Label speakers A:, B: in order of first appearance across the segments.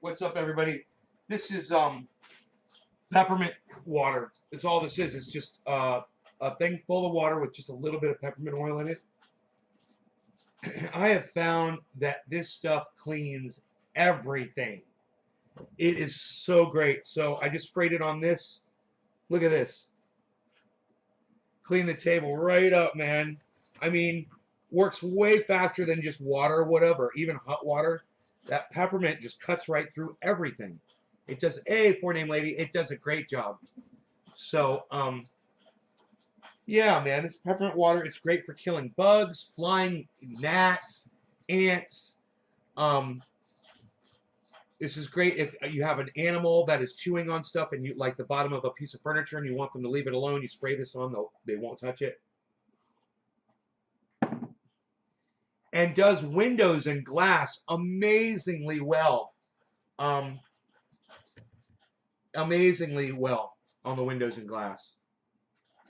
A: What's up, everybody? This is peppermint water. That's all this is. It's just a thing full of water with just a little bit of peppermint oil in it. I have found that this stuff cleans everything. It is so great. So I just sprayed it on this. Look at this. Clean the table right up, man. I mean, works way faster than just water or whatever, even hot water. That peppermint just cuts right through everything. It does a poor name lady. It does a great job. So, yeah, man, this peppermint water, it's great for killing bugs, flying gnats, ants. Um, this is great if you have an animal that is chewing on stuff and you like the bottom of a piece of furniture and you want them to leave it alone. You spray this on, they won't touch it. And does windows and glass amazingly well. Um, amazingly well on the windows and glass.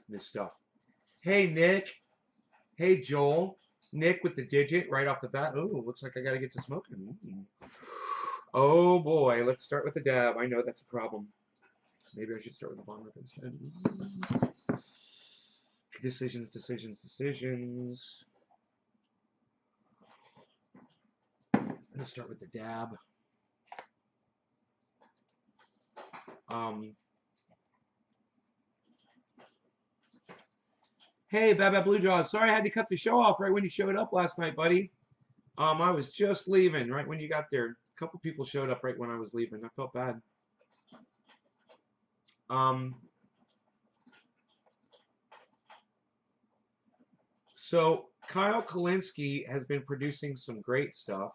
A: This stuff. Hey, Nick. Hey, Joel. Nick with the digit right off the bat. Oh, looks like I got to get to smoking. Oh, boy. Let's start with the dab. I know that's a problem. Maybe I should start with the bong rip instead. Decisions, decisions, decisions. I'm going to start with the dab. Hey, Baba Blue Jaws. Sorry I had to cut the show off right when you showed up last night, buddy. I was just leaving right when you got there. A couple people showed up right when I was leaving. I felt bad. So Kyle Kalinske has been producing some great stuff.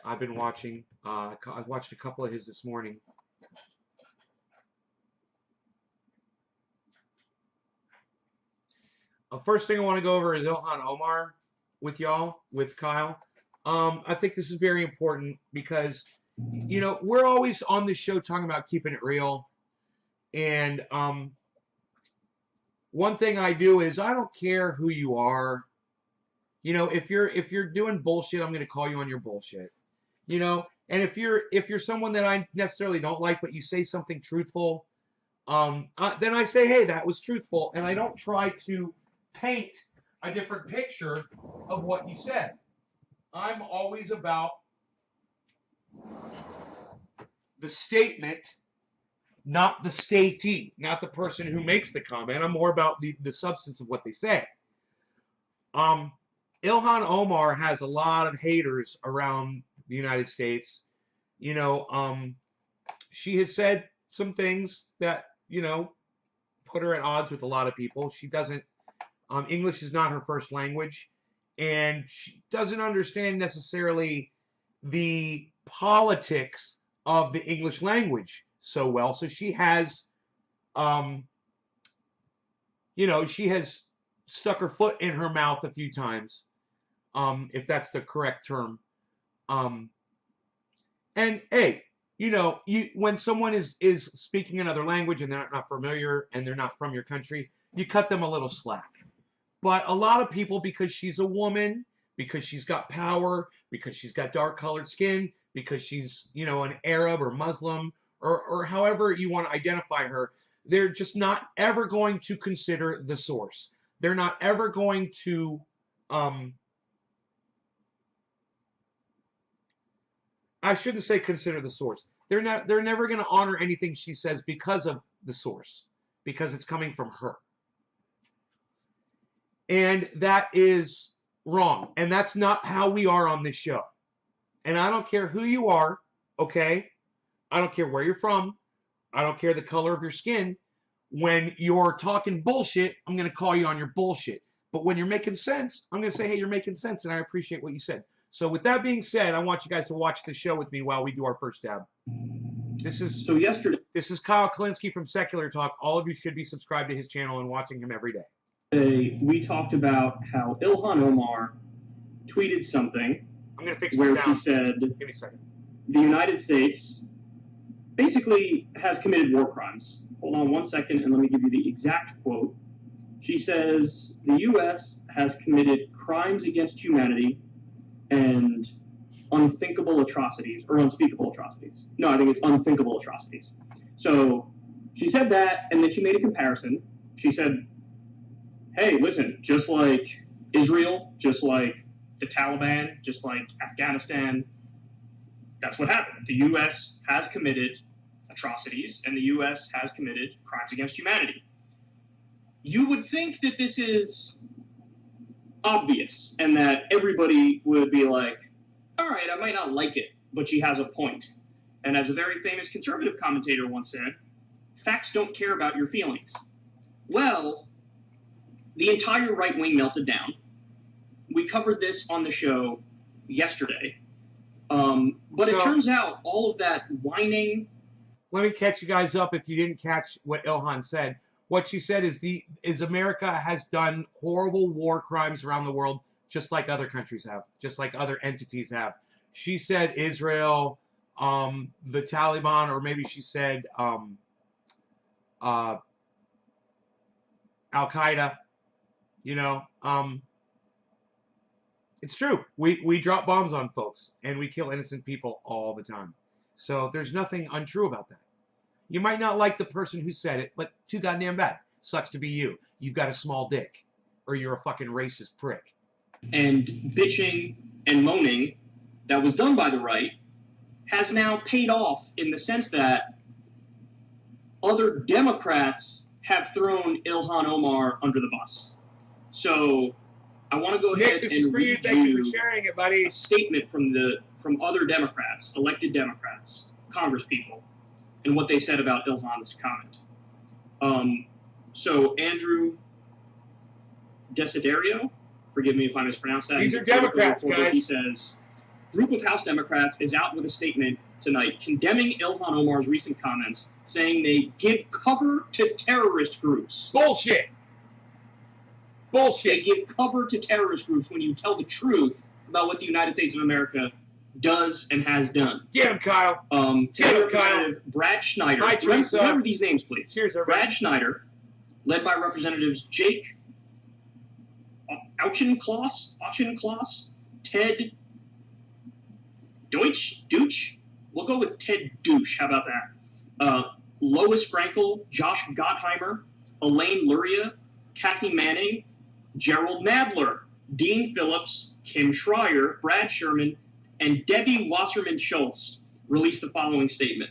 A: I've been watching. I watched a couple of his this morning. First thing I want to go over is Ilhan Omar with y'all, with Kyle. I think this is very important because, you know, we're always on this show talking about keeping it real. And one thing I do is I don't care who you are. You know, if you're doing bullshit, I'm going to call you on your bullshit. You know, and if you're someone that I necessarily don't like, but you say something truthful, then I say, hey, that was truthful, and I don't try to paint a different picture of what you said. I'm always about the statement, not the statee, not the person who makes the comment. I'm more about the substance of what they say. Ilhan Omar has a lot of haters around the United States. You know, she has said some things that, you know, put her at odds with a lot of people. She doesn't, English is not her first language, and she doesn't understand necessarily the politics of the English language so well. So she has, you know, she has stuck her foot in her mouth a few times, if that's the correct term. And hey, you know, when someone is speaking another language and they're not familiar and they're not from your country, you cut them a little slack. But a lot of people, because she's a woman, because she's got power, because she's got dark colored skin, because she's, you know, an Arab or Muslim or however you want to identify her, they're just not ever going to consider the source. They're not ever going to I shouldn't say consider the source. They're never going to honor anything she says because of the source, because it's coming from her. And that is wrong. And that's not how we are on this show. And I don't care who you are, okay? I don't care where you're from. I don't care the color of your skin. When you're talking bullshit, I'm going to call you on your bullshit. But when you're making sense, I'm going to say, hey, you're making sense, and I appreciate what you said. So with that being said, I want you guys to watch the show with me while we do our first dab. This is Kyle Kalinske from Secular Talk. All of you should be subscribed to his channel and watching him every day.
B: We talked about how Ilhan Omar tweeted something
A: I'm going to fix
B: where
A: the
B: she
A: sound.
B: said
A: Give me a second.
B: the United States basically has committed war crimes. Hold on one second and let me give you the exact quote. She says the U.S. has committed crimes against humanity and unthinkable atrocities, or unspeakable atrocities. No, I think it's unthinkable atrocities. So she said that, and then she made a comparison. She said, hey, listen, just like Israel, just like the Taliban, just like Afghanistan, that's what happened. The U.S. has committed atrocities, and the U.S. has committed crimes against humanity. You would think that this is obvious, and that everybody would be like, all right, I might not like it, but she has a point. And as a very famous conservative commentator once said, facts don't care about your feelings. Well, the entire right wing melted down. We covered this on the show yesterday. But it turns out all of that whining.
A: Let me catch you guys up if you didn't catch what Ilhan said. What she said is America has done horrible war crimes around the world, just like other countries have, just like other entities have. She said Israel, the Taliban, or maybe she said Al-Qaeda. You know, it's true. We drop bombs on folks, and we kill innocent people all the time. So there's nothing untrue about that. You might not like the person who said it, but too goddamn bad. Sucks to be you. You've got a small dick, or you're a fucking racist prick.
B: And bitching and moaning that was done by the right has now paid off in the sense that other Democrats have thrown Ilhan Omar under the bus. So I want to go ahead and read you
A: sharing it, buddy.
B: a statement from other Democrats, elected Democrats, congresspeople, and what they said about Ilhan's comment. So Andrew Desiderio, forgive me if I mispronounce that.
A: These are Democrats, guys.
B: He says, group of House Democrats is out with a statement tonight condemning Ilhan Omar's recent comments, saying they give cover to terrorist groups.
A: Bullshit. Bullshit.
B: They give cover to terrorist groups when you tell the truth about what the United States of America does and has done.
A: Get him, Kyle.
B: Representative Brad Schneider. Remember these names, please.
A: Cheers, everybody.
B: Brad Schneider, led by Representatives Jake Auchincloss, Ted Deutsch. We'll go with Ted Douche. How about that? Lois Frankel, Josh Gottheimer, Elaine Luria, Kathy Manning, Gerald Nadler, Dean Phillips, Kim Schreier, Brad Sherman, and Debbie Wasserman Schultz released the following statement.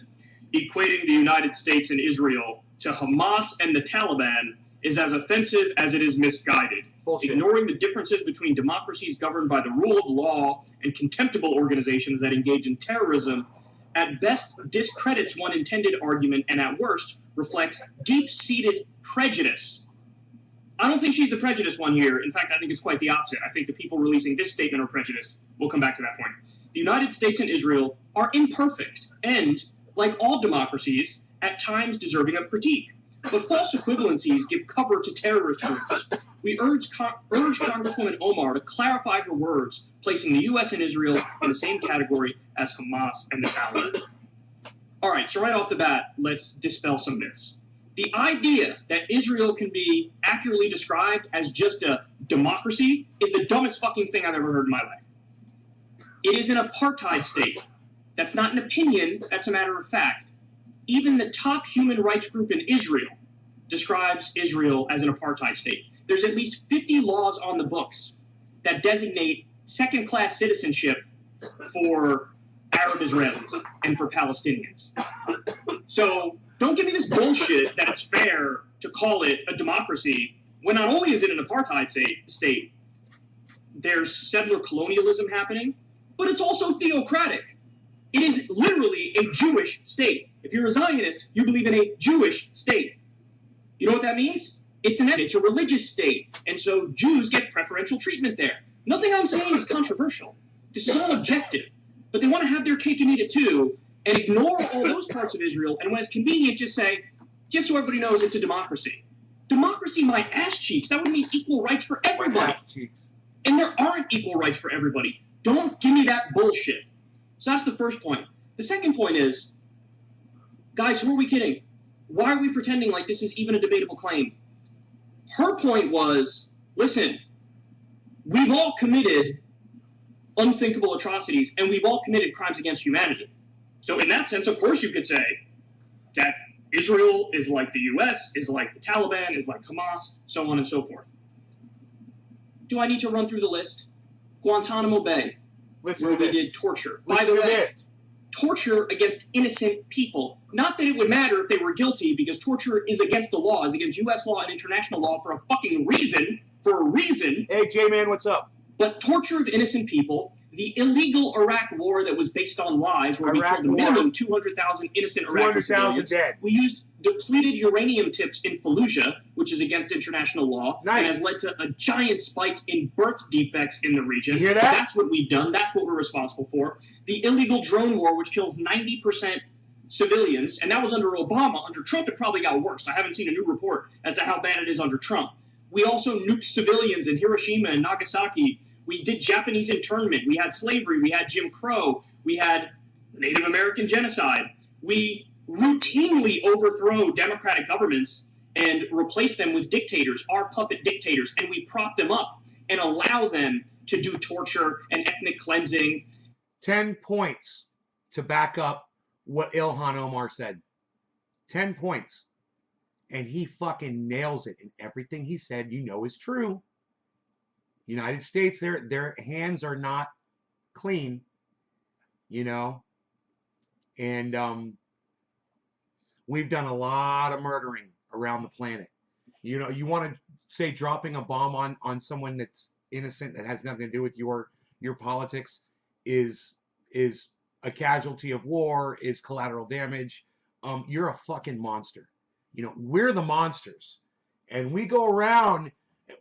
B: Equating the United States and Israel to Hamas and the Taliban is as offensive as it is misguided.
A: Bullshit.
B: Ignoring the differences between democracies governed by the rule of law and contemptible organizations that engage in terrorism at best discredits one intended argument and at worst reflects deep-seated prejudice. I don't think she's the prejudiced one here. In fact, I think it's quite the opposite. I think the people releasing this statement are prejudiced. We'll come back to that point. The United States and Israel are imperfect and, like all democracies, at times deserving of critique. But false equivalencies give cover to terrorist groups. We urge Congresswoman Omar to clarify her words, placing the U.S. and Israel in the same category as Hamas and the Taliban. All right, so right off the bat, let's dispel some myths. The idea that Israel can be accurately described as just a democracy is the dumbest fucking thing I've ever heard in my life. It is an apartheid state. That's not an opinion, that's a matter of fact. Even the top human rights group in Israel describes Israel as an apartheid state. There's at least 50 laws on the books that designate second-class citizenship for Arab Israelis and for Palestinians. So don't give me this bullshit that it's fair to call it a democracy when not only is it an apartheid state, there's settler colonialism happening, but it's also theocratic. It is literally a Jewish state. If you're a Zionist, you believe in a Jewish state. You know what that means? It's a religious state, and so Jews get preferential treatment there. Nothing I'm saying is controversial. This is all objective. But they want to have their cake and eat it too, and ignore all those parts of Israel, and when it's convenient, just say, just so everybody knows it's a democracy. Democracy, my ass cheeks. That would mean equal rights for everybody.
A: Ass cheeks.
B: And there aren't equal rights for everybody. Don't give me that bullshit. So that's the first point. The second point is, guys, who are we kidding? Why are we pretending like this is even a debatable claim? Her point was, listen, we've all committed unthinkable atrocities, and we've all committed crimes against humanity. So in that sense, of course, you could say that Israel is like the U.S., is like the Taliban, is like Hamas, so on and so forth. Do I need to run through the list? Guantanamo Bay, where we did torture. By the way, torture against innocent people. Not that it would matter if they were guilty, because torture is against the law, is against U.S. law and international law for a fucking reason. For a reason.
A: Hey, J-Man, what's up?
B: But torture of innocent people, the illegal Iraq war that was based on lies, where we killed a minimum 200,000 innocent Iraqi civilians.
A: Dead.
B: We used depleted uranium tips in Fallujah, which is against international law, and has led to a giant spike in birth defects in the region.
A: You hear that?
B: That's what we've done. That's what we're responsible for. The illegal drone war, which kills 90% civilians, and that was under Obama. Under Trump, it probably got worse. I haven't seen a new report as to how bad it is under Trump. We also nuked civilians in Hiroshima and Nagasaki. We did Japanese internment. We had slavery. We had Jim Crow. We had Native American genocide. We routinely overthrow democratic governments and replace them with dictators, our puppet dictators, and we prop them up and allow them to do torture and ethnic cleansing.
A: 10 points to back up what Ilhan Omar said. 10 points. And he fucking nails it. And everything he said, you know, is true. United States, their hands are not clean, you know. And we've done a lot of murdering around the planet. You know, you want to say dropping a bomb on someone that's innocent, that has nothing to do with your politics, is a casualty of war, is collateral damage. You're a fucking monster. You know, we're the monsters, and we go around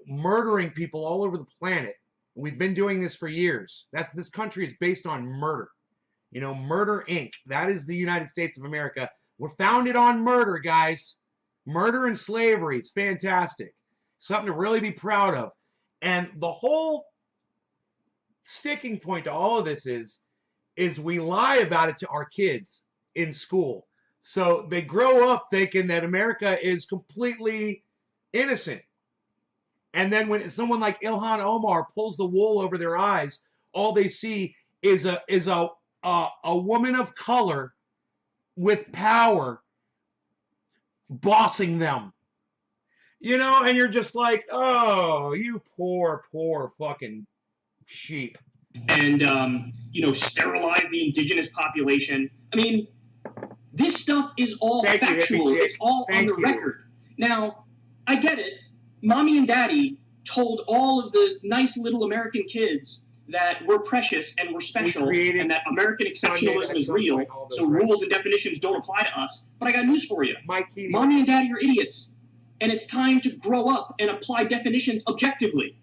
A: murdering people all over the planet. We've been doing this for years. This country is based on murder. You know, Murder Inc. That is the United States of America. We're founded on murder, guys. Murder and slavery. It's fantastic. Something to really be proud of. And the whole sticking point to all of this is we lie about it to our kids in school. So they grow up thinking that America is completely innocent. And then when someone like Ilhan Omar pulls the wool over their eyes, all they see is a woman of color with power bossing them. You know, and you're just like, oh, you poor fucking sheep.
B: And, you know, sterilize the indigenous population. I mean, this stuff is all factual. It's all on the record. Now, I get it. Mommy and Daddy told all of the nice little American kids that we're precious and we're special and that American exceptionalism is real, so rules and definitions don't apply to us. But I got news for you. Mommy and Daddy are idiots, and it's time to grow up and apply definitions objectively.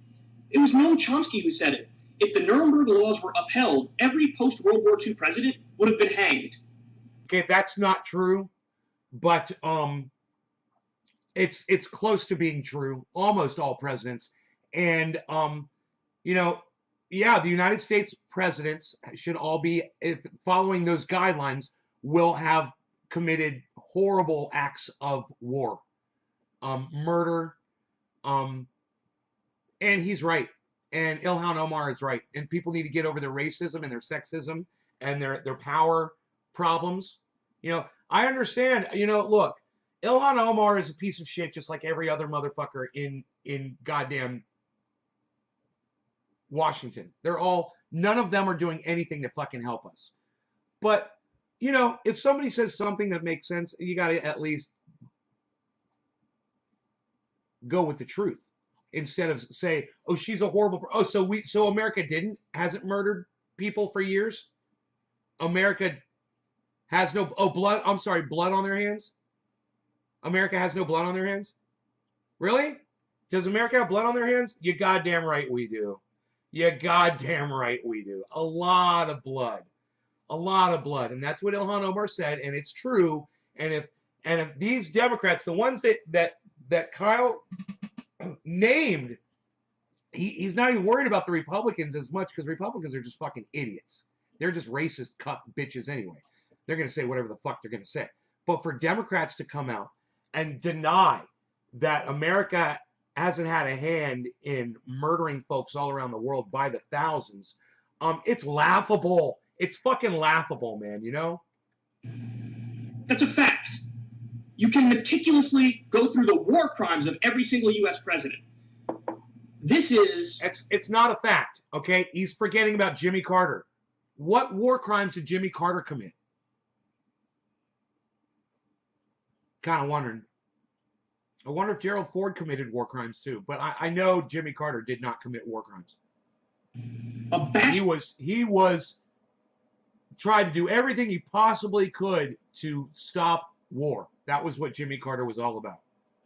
B: It was Noam Chomsky who said it. If the Nuremberg laws were upheld, every post-World War II president would have been hanged.
A: Okay, that's not true, but it's close to being true. Almost all presidents, and you know, yeah, the United States presidents should all be, if following those guidelines, will have committed horrible acts of war, murder, and he's right, and Ilhan Omar is right, and people need to get over their racism and their sexism and their power problems. You know, I understand. You know, look, Ilhan Omar is a piece of shit, just like every other motherfucker in goddamn Washington. None of them are doing anything to fucking help us. But, you know, if somebody says something that makes sense, you got to at least go with the truth instead of say, oh, she's a horrible. Oh, so America hasn't murdered people for years. America has no blood. I'm sorry, blood on their hands. America has no blood on their hands. Really? Does America have blood on their hands? You goddamn right we do. You goddamn right we do. A lot of blood. A lot of blood. And that's what Ilhan Omar said, and it's true. And if these Democrats, the ones that Kyle named, he's not even worried about the Republicans as much, because Republicans are just fucking idiots. They're just racist cuck bitches anyway. They're going to say whatever the fuck they're going to say. But for Democrats to come out and deny that America hasn't had a hand in murdering folks all around the world by the thousands, It's laughable. It's fucking laughable, man, you know?
B: That's a fact. You can meticulously go through the war crimes of every single U.S. president. This is...
A: It's not a fact, okay? He's forgetting about Jimmy Carter. What war crimes did Jimmy Carter commit? Kind of wondering. I wonder if Gerald Ford committed war crimes too. But I know Jimmy Carter did not commit war crimes. He was tried to do everything he possibly could to stop war. That was what Jimmy Carter was all about.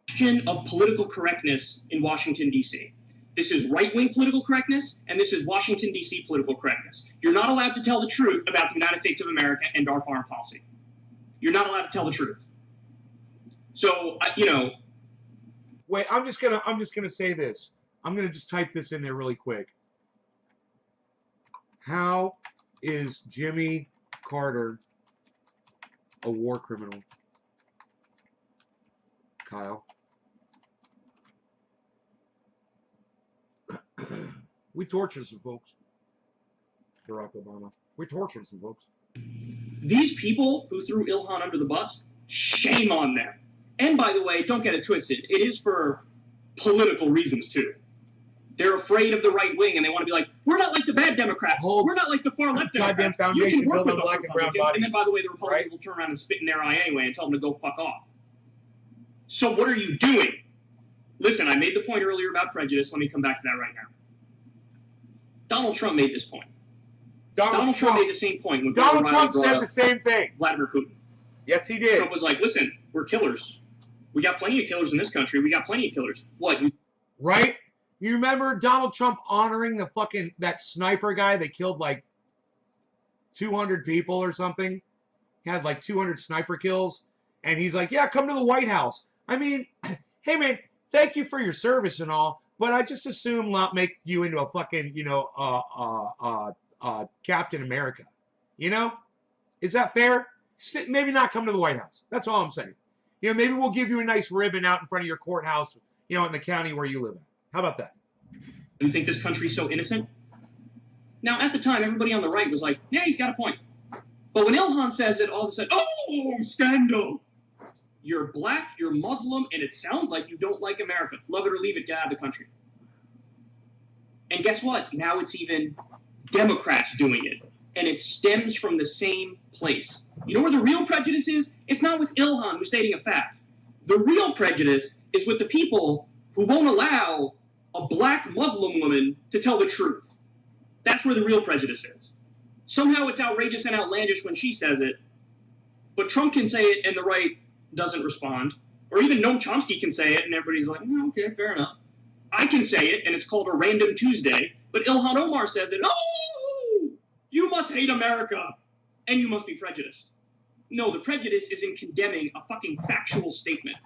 B: Question of political correctness in Washington, D.C. This is right-wing political correctness, and this is Washington, D.C. political correctness. You're not allowed to tell the truth about the United States of America and our foreign policy. You're not allowed to tell the truth. So, you know...
A: Wait, I'm just gonna say this. I'm gonna just type this in there really quick. How is Jimmy Carter a war criminal? Kyle. We tortured some folks. Barack Obama. We tortured some folks.
B: These people who threw Ilhan under the bus, shame on them. And by the way, don't get it twisted. It is for political reasons, too. They're afraid of the right wing, and they want to be like, we're not like the bad Democrats. We're not like the far left Democrats. You can work with us Republicans. And then, by the way, the Republicans will turn around and spit in their eye anyway and tell them to go fuck off. So what are you doing? Listen, I made the point earlier about prejudice. Let me come back to that right now. Donald Trump made this point. Donald Trump made the same point. When
A: Donald Trump said the same thing.
B: Vladimir Putin.
A: Yes, he did.
B: Trump was like, listen, we're killers. We got plenty of killers in this country. We got plenty of killers. What?
A: Right? You remember Donald Trump honoring that sniper guy that killed like 200 people or something? He had like 200 sniper kills. And he's like, yeah, come to the White House. I mean, hey, man, thank you for your service and all, but I just assume not make you into a fucking, Captain America. You know? Is that fair? Maybe not come to the White House. That's all I'm saying. You know, maybe we'll give you a nice ribbon out in front of your courthouse, in the county where you live in. How about that?
B: You think this country's so innocent? Now, at the time, everybody on the right was like, yeah, he's got a point. But when Ilhan says it, all of a sudden, oh, scandal. You're black, you're Muslim, and it sounds like you don't like America. Love it or leave it, get out of the country. And guess what? Now it's even Democrats doing it. And it stems from the same place. You know where the real prejudice is? It's not with Ilhan, who's stating a fact. The real prejudice is with the people who won't allow a black Muslim woman to tell the truth. That's where the real prejudice is. Somehow it's outrageous and outlandish when she says it, but Trump can say it and the right doesn't respond. Or even Noam Chomsky can say it and everybody's like, oh, okay, fair enough. I can say it and it's called a random Tuesday, but Ilhan Omar says it, oh, you must hate America and you must be prejudiced. No, the prejudice is in condemning a fucking factual statement.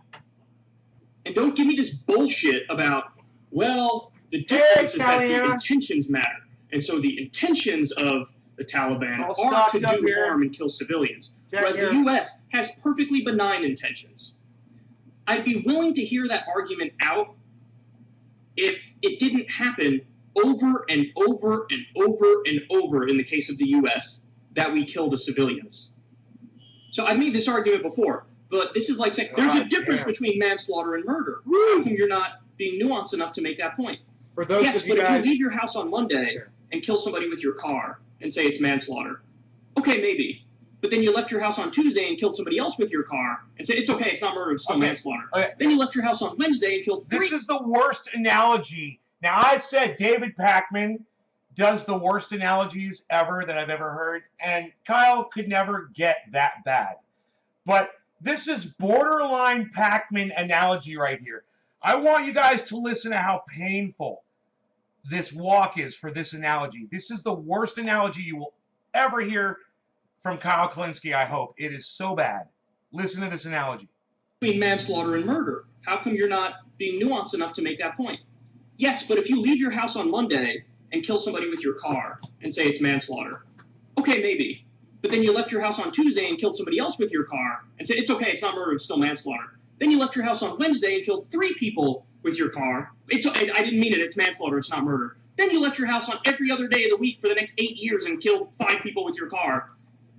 B: And don't give me this bullshit about, well, the difference is that the intentions matter. And so the intentions of the Taliban are to do harm and kill civilians. Whereas the U.S. has perfectly benign intentions. I'd be willing to hear that argument out if it didn't happen over and over and over and over in the case of the U.S. that we kill the civilians. So I've made this argument before, but this is like saying there's a difference between manslaughter and murder. How come you're not being nuanced enough to make that point?
A: For those
B: yes,
A: of you
B: but
A: guys...
B: if you leave your house on Monday and kill somebody with your car and say it's manslaughter, okay, maybe. But then you left your house on Tuesday and killed somebody else with your car and said, it's okay, it's not murder, it's still manslaughter. Then you left your house on Wednesday and killed 3.
A: This is the worst analogy. Now, I said David Pakman does the worst analogies ever that I've ever heard, and Kyle could never get that bad. But this is borderline Pakman analogy right here. I want you guys to listen to how painful this walk is for this analogy. This is the worst analogy you will ever hear from Kyle Klinsky, I hope. It is so bad. Listen to this analogy.
B: Between manslaughter and murder. How come you're not being nuanced enough to make that point? Yes, but if you leave your house on Monday and kill somebody with your car and say it's manslaughter, okay, maybe. But then you left your house on Tuesday and killed somebody else with your car and said, it's okay, it's not murder, it's still manslaughter. Then you left your house on Wednesday and killed 3 people with your car. I didn't mean it, it's manslaughter, it's not murder. Then you left your house on every other day of the week for the next 8 years and killed 5 people with your car.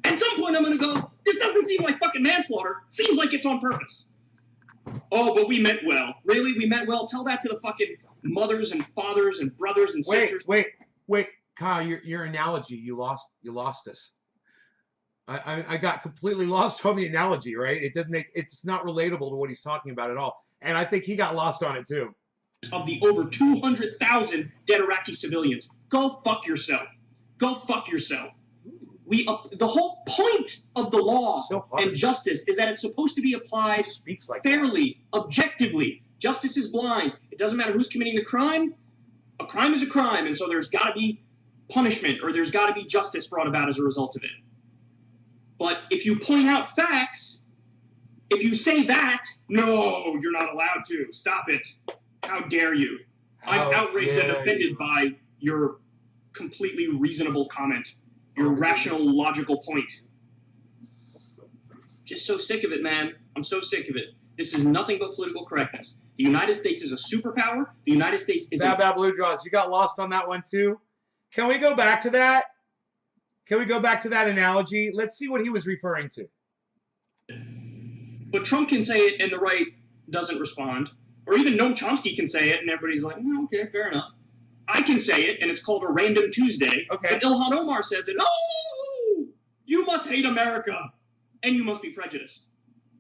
B: At some point, I'm going to go, this doesn't seem like fucking manslaughter. Seems like it's on purpose. Oh, but we meant well. Really? We meant well? Tell that to the fucking mothers and fathers and brothers and sisters.
A: Wait, Kyle, your analogy, you lost us. I got completely lost on the analogy, right? It's not relatable to what he's talking about at all. And I think he got lost on it too.
B: Of the over 200,000 dead Iraqi civilians. Go fuck yourself. Go fuck yourself. The whole point of the law and justice is that it's supposed to be applied fairly, objectively. Justice is blind. It doesn't matter who's committing the crime. A crime is a crime, and so there's got to be punishment or there's got to be justice brought about as a result of it. But if you point out facts, if you say that, no, you're not allowed to. Stop it. How dare you? I'm outraged and offended by your completely reasonable comment, your rational, logical point. Just so sick of it, man. I'm so sick of it. This is nothing but political correctness. The United States is a superpower. The United States is
A: Bad Blue Jaws, you got lost on that one too? Can we go back to that? Can we go back to that analogy? Let's see what he was referring to.
B: But Trump can say it and the right doesn't respond. Or even Noam Chomsky can say it and everybody's like, oh, okay, fair enough. I can say it and it's called a random Tuesday.
A: Okay.
B: But Ilhan Omar says it, no, you must hate America and you must be prejudiced.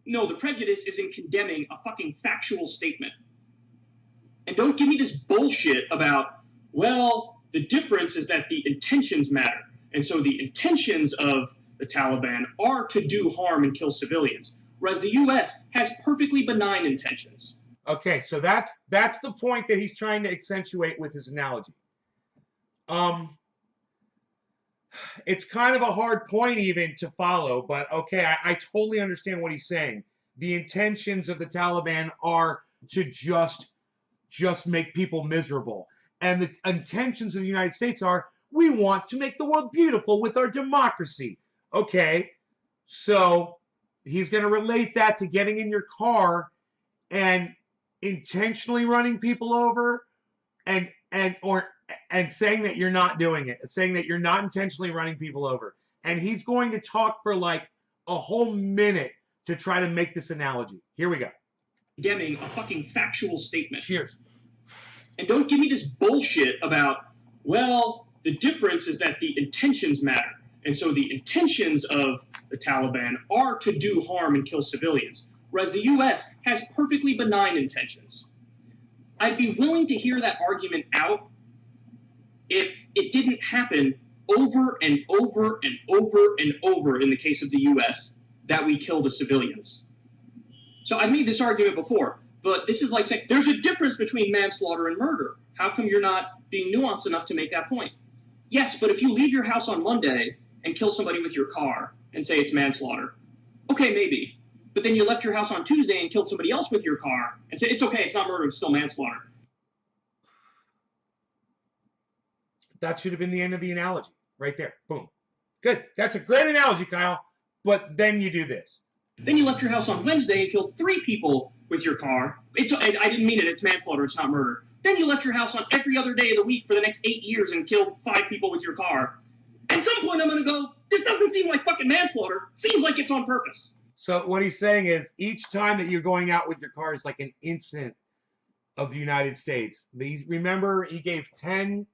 B: No, the prejudice is in condemning a fucking factual statement. And don't give me this bullshit about, well, the difference is that the intentions matter. And so the intentions of the Taliban are to do harm and kill civilians, whereas the U.S. has perfectly benign intentions.
A: Okay, so that's the point that he's trying to accentuate with his analogy. It's kind of a hard point even to follow, but okay, I totally understand what he's saying. The intentions of the Taliban are to just make people miserable. And the intentions of the United States are, we want to make the world beautiful with our democracy. Okay, so he's going to relate that to getting in your car and intentionally running people over and saying that you're not doing it, saying that you're not intentionally running people over. And he's going to talk for like a whole minute to try to make this analogy. Here we go.
B: Condemning a fucking factual statement.
A: Cheers.
B: And don't give me this bullshit about, well, the difference is that the intentions matter. And so the intentions of the Taliban are to do harm and kill civilians, whereas the U.S. has perfectly benign intentions. I'd be willing to hear that argument out if it didn't happen over and over and over and over in the case of the U.S. that we kill the civilians. So I've made this argument before, but this is like saying there's a difference between manslaughter and murder. How come you're not being nuanced enough to make that point? Yes, but if you leave your house on Monday and kill somebody with your car and say it's manslaughter, okay, maybe. But then you left your house on Tuesday and killed somebody else with your car and said, it's okay, it's not murder, it's still manslaughter.
A: That should have been the end of the analogy. Right there. Boom. Good. That's a great analogy, Kyle. But then you do this.
B: Then you left your house on Wednesday and killed 3 people with your car. I didn't mean it. It's manslaughter. It's not murder. Then you left your house on every other day of the week for the next 8 years and killed 5 people with your car. At some point, I'm going to go, this doesn't seem like fucking manslaughter. Seems like it's on purpose.
A: So what he's saying is each time that you're going out with your car is like an incident of the United States. Remember, he gave 10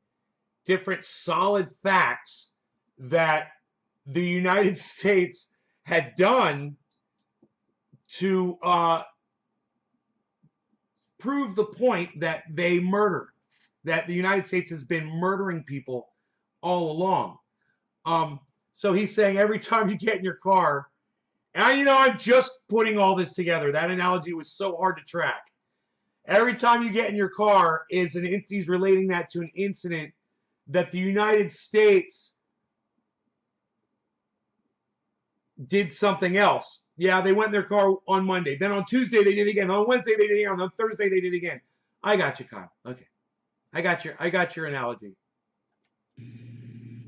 A: different solid facts that the United States had done to prove the point that they murder, that the United States has been murdering people all along. So he's saying every time you get in your car, and I'm just putting all this together. That analogy was so hard to track. Every time you get in your car is he's relating that to an incident that the United States did something else. Yeah, they went in their car on Monday. Then on Tuesday they did it again. On Wednesday they did it again. On Thursday they did it again. I got you, Kyle. Okay. I got your analogy.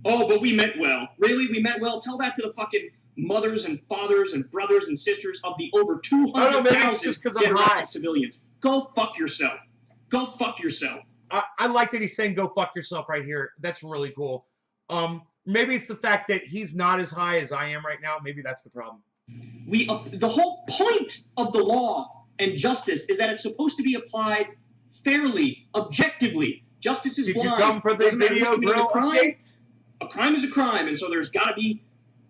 B: Oh, but we meant well. Really? We meant well? Tell that to the fucking mothers and fathers and brothers and sisters of the over 200,000
A: dead Iraqi
B: civilians. Go fuck yourself. Go fuck yourself.
A: I like that he's saying go fuck yourself right here. That's really cool. Maybe it's the fact that he's not as high as I am right now. Maybe that's the problem.
B: The whole point of the law and justice is that it's supposed to be applied fairly, objectively. Justice is
A: Did
B: blind.
A: you come for the video grill updates?
B: A crime is a crime, and so there's got to be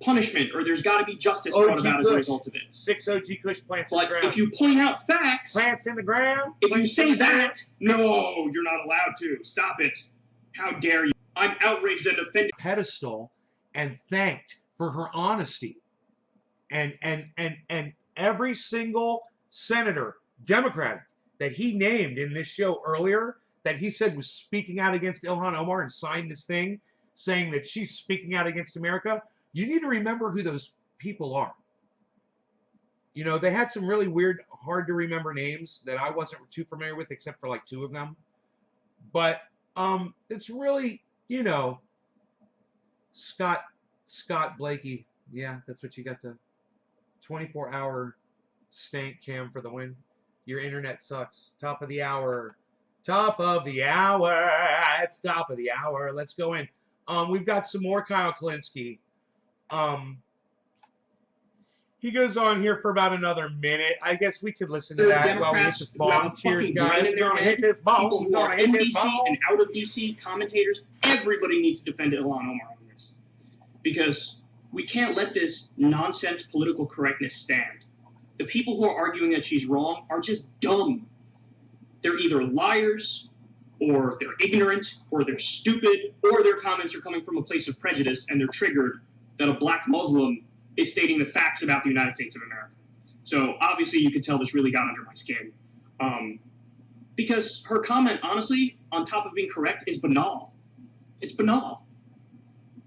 B: punishment or there's got to be justice brought about as a result of it.
A: 6 OG Kush plants in the
B: But
A: ground.
B: if you point out facts,
A: Plants in the ground.
B: if you say that, no, you're not allowed to. Stop it. How dare you? I'm outraged and offended.
A: Pedestal and thanked for her honesty. And every single senator, Democrat, that he named in this show earlier, that he said was speaking out against Ilhan Omar and signed this thing saying that she's speaking out against America, you need to remember who those people are. You know, they had some really weird, hard to remember names that I wasn't too familiar with, except for like 2 of them. But it's really, you know, Scott Blakey. Yeah, that's what you got to. 24-hour stank cam for the win. Your internet sucks. Top of the hour. Top of the hour. It's top of the hour. Let's go in. We've got some more Kyle Kulinski. He goes on here for about another minute. I guess we could listen to that while we hit this ball. Cheers, guys. We're going to hit this ball.
B: People who are in DC and out of DC, commentators, everybody needs to defend Ilhan Omar on this. Because we can't let this nonsense political correctness stand. The people who are arguing that she's wrong are just dumb. They're either liars, or they're ignorant, or they're stupid, or their comments are coming from a place of prejudice and they're triggered that a black Muslim is stating the facts about the United States of America. So obviously you could tell this really got under my skin. Because her comment, honestly, on top of being correct, is banal. It's banal.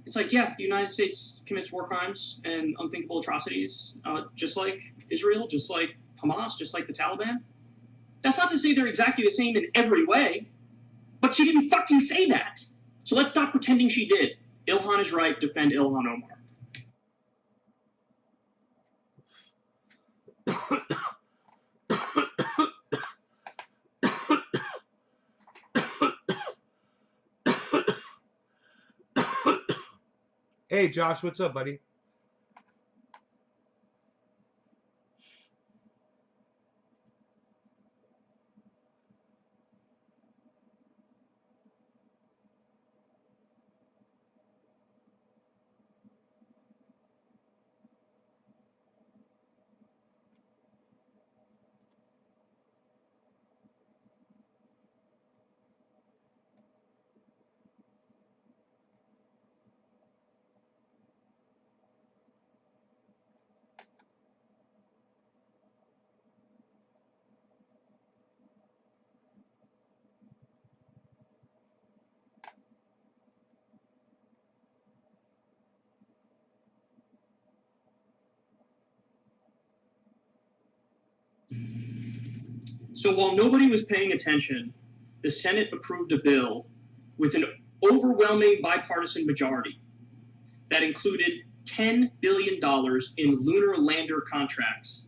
B: It's like, yeah, the United States commits war crimes and unthinkable atrocities, just like Israel, just like Hamas, just like the Taliban. That's not to say they're exactly the same in every way, but she didn't fucking say that. So let's stop pretending she did. Ilhan is right. Defend Ilhan Omar.
A: Hey, Josh, what's up, buddy?
B: So while nobody was paying attention, the Senate approved a bill with an overwhelming bipartisan majority that included $10 billion in lunar lander contracts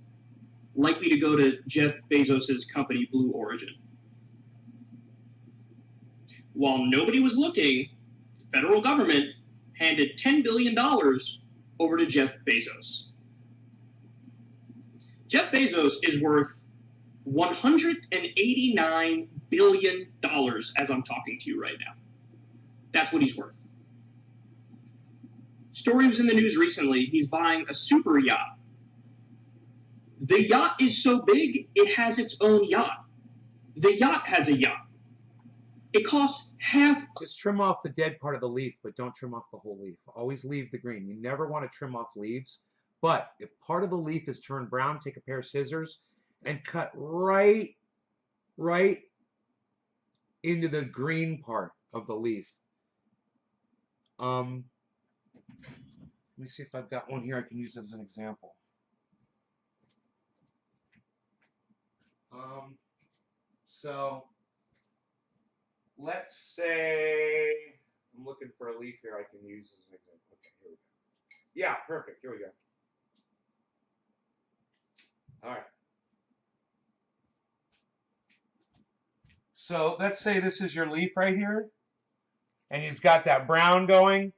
B: likely to go to Jeff Bezos' company, Blue Origin. While nobody was looking, the federal government handed $10 billion over to Jeff Bezos. Jeff Bezos is worth $189 billion as I'm talking to you right now. That's what he's worth. Story was in the news recently. He's buying a super yacht. The yacht is so big, it has its own yacht. The yacht has a yacht. It costs half.
A: Just trim off the dead part of the leaf, but don't trim off the whole leaf. Always leave the green. You never want to trim off leaves. But if part of the leaf is turned brown, take a pair of scissors and cut right into the green part of the leaf. Let me see if I've got one here I can use as an example. So let's say I'm looking for a leaf here I can use as an example. Okay, here we go. Yeah, perfect. Here we go. All right. So let's say this is your leaf right here, and you've got that brown going.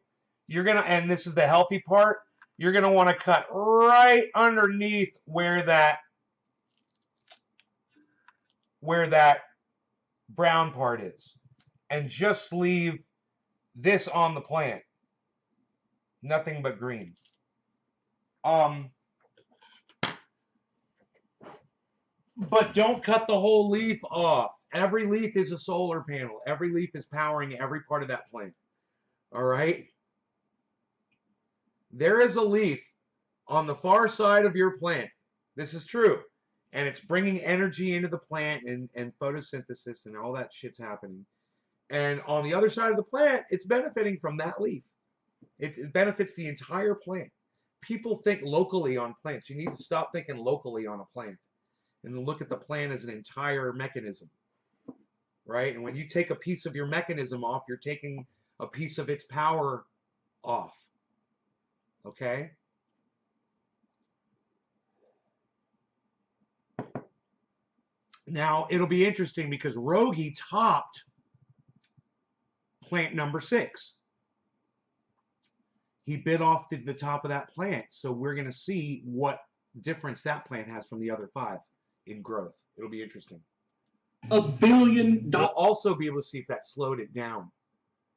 A: You're gonna, and this is the healthy part. You're gonna want to cut right underneath where that brown part is, and just leave this on the plant. Nothing but green. But don't cut the whole leaf off. Every leaf is a solar panel. Every leaf is powering every part of that plant. All right? There is a leaf on the far side of your plant. This is true. And it's bringing energy into the plant and photosynthesis and all that shit's happening. And on the other side of the plant, it's benefiting from that leaf. It benefits the entire plant. People think locally on plants. You need to stop thinking locally on a plant and look at the plant as an entire mechanism, right? And when you take a piece of your mechanism off, you're taking a piece of its power off, okay? Now, it'll be interesting because Rogi topped plant number 6. He bit off the top of that plant, so we're going to see what difference that plant has from the other 5 in growth. It'll be interesting.
B: $1 billion.
A: We'll also be able to see if that slowed it down.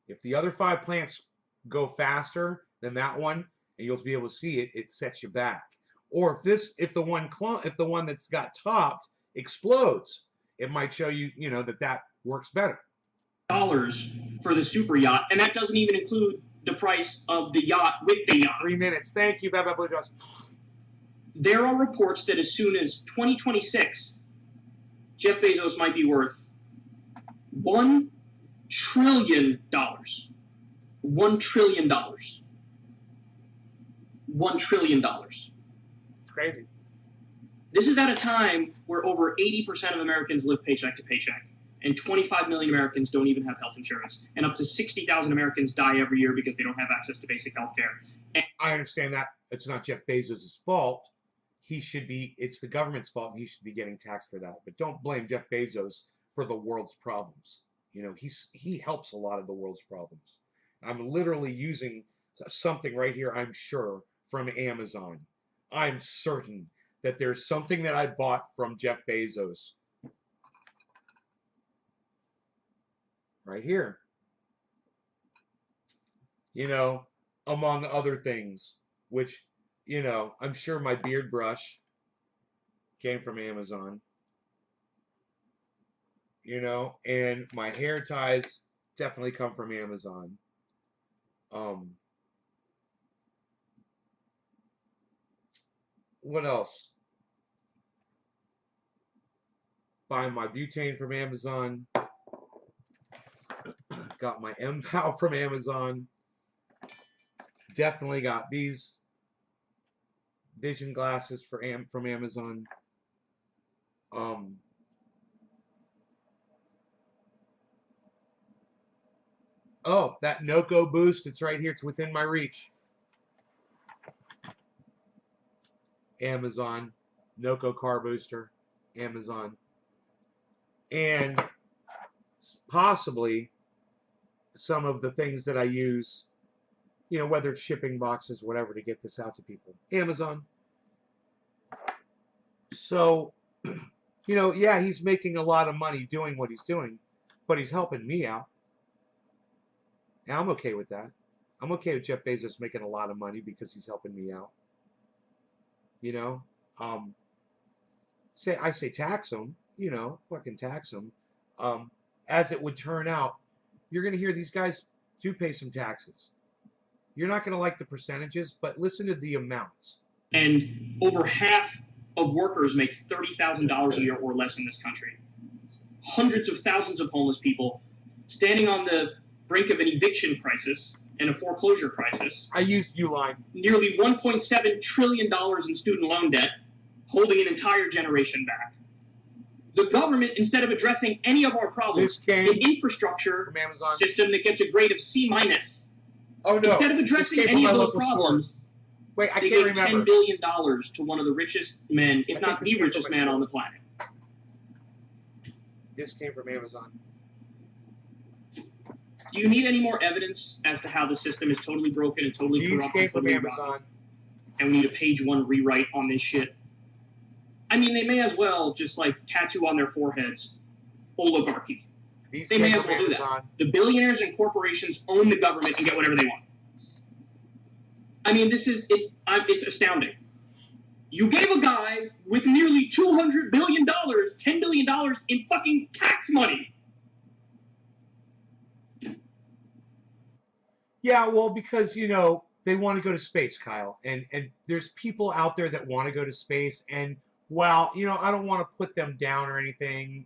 A: If the other 5 plants go faster than that one, and you'll be able to see it, it sets you back. Or if the one that's got topped explodes, it might show you, that works better.
B: Dollars for the super yacht, and that doesn't even include the price of the yacht with the yacht.
A: 3 minutes. Thank you, Baba Blue Jaws.
B: There are reports that as soon as 2026, Jeff Bezos might be worth $1 trillion. $1 trillion. $1 trillion.
A: It's crazy.
B: This is at a time where over 80% of Americans live paycheck to paycheck, and 25 million Americans don't even have health insurance, and up to 60,000 Americans die every year because they don't have access to basic health care.
A: I understand that it's not Jeff Bezos' fault. It's the government's fault, and he should be getting taxed for that. But don't blame Jeff Bezos for the world's problems. He helps a lot of the world's problems. I'm literally using something right here, I'm sure, from Amazon. I'm certain that there's something that I bought from Jeff Bezos. Right here. Among other things, which, I'm sure my beard brush came from Amazon. And my hair ties definitely come from Amazon. What else? Buying my butane from Amazon. Got my MPOW from Amazon. Definitely got these vision glasses from Amazon. Oh, that NOCO boost, it's right here. It's within my reach. Amazon. NOCO car booster. Amazon. And possibly some of the things that I use, whether it's shipping boxes, whatever, to get this out to people. Amazon. So, yeah, he's making a lot of money doing what he's doing, but he's helping me out. And I'm okay with that. I'm okay with Jeff Bezos making a lot of money because he's helping me out. I say tax him, fucking tax him. As it would turn out, you're going to hear these guys do pay some taxes. You're not going to like the percentages, but listen to the amounts.
B: And over half of workers make $30,000 a year or less in this country. Hundreds of thousands of homeless people standing on the brink of an eviction crisis and a foreclosure crisis.
A: I used Uline.
B: Nearly $1.7 trillion in student loan debt, holding an entire generation back. The government, instead of addressing any of our problems, an infrastructure system that gets a grade of C-,
A: oh, no.
B: Instead of addressing any of those problems, they gave $10 billion to one of the richest men, if not the richest man on the planet.
A: This came from Amazon.
B: Do you need any more evidence as to how the system is totally broken and totally
A: These
B: corrupt?
A: came from
B: totally
A: Amazon.
B: rotten, and we need a page 1 rewrite on this shit? I mean, they may as well just like tattoo on their foreheads oligarchy.
A: These
B: They may as well do that. The billionaires and corporations own the government and get whatever they want. I mean, this is it. It's astounding. You gave a guy with nearly $200 billion, $10 billion in fucking tax money.
A: Yeah, well, because, you know, they want to go to space, Kyle. And there's people out there that want to go to space. And, well, you know, I don't want to put them down or anything.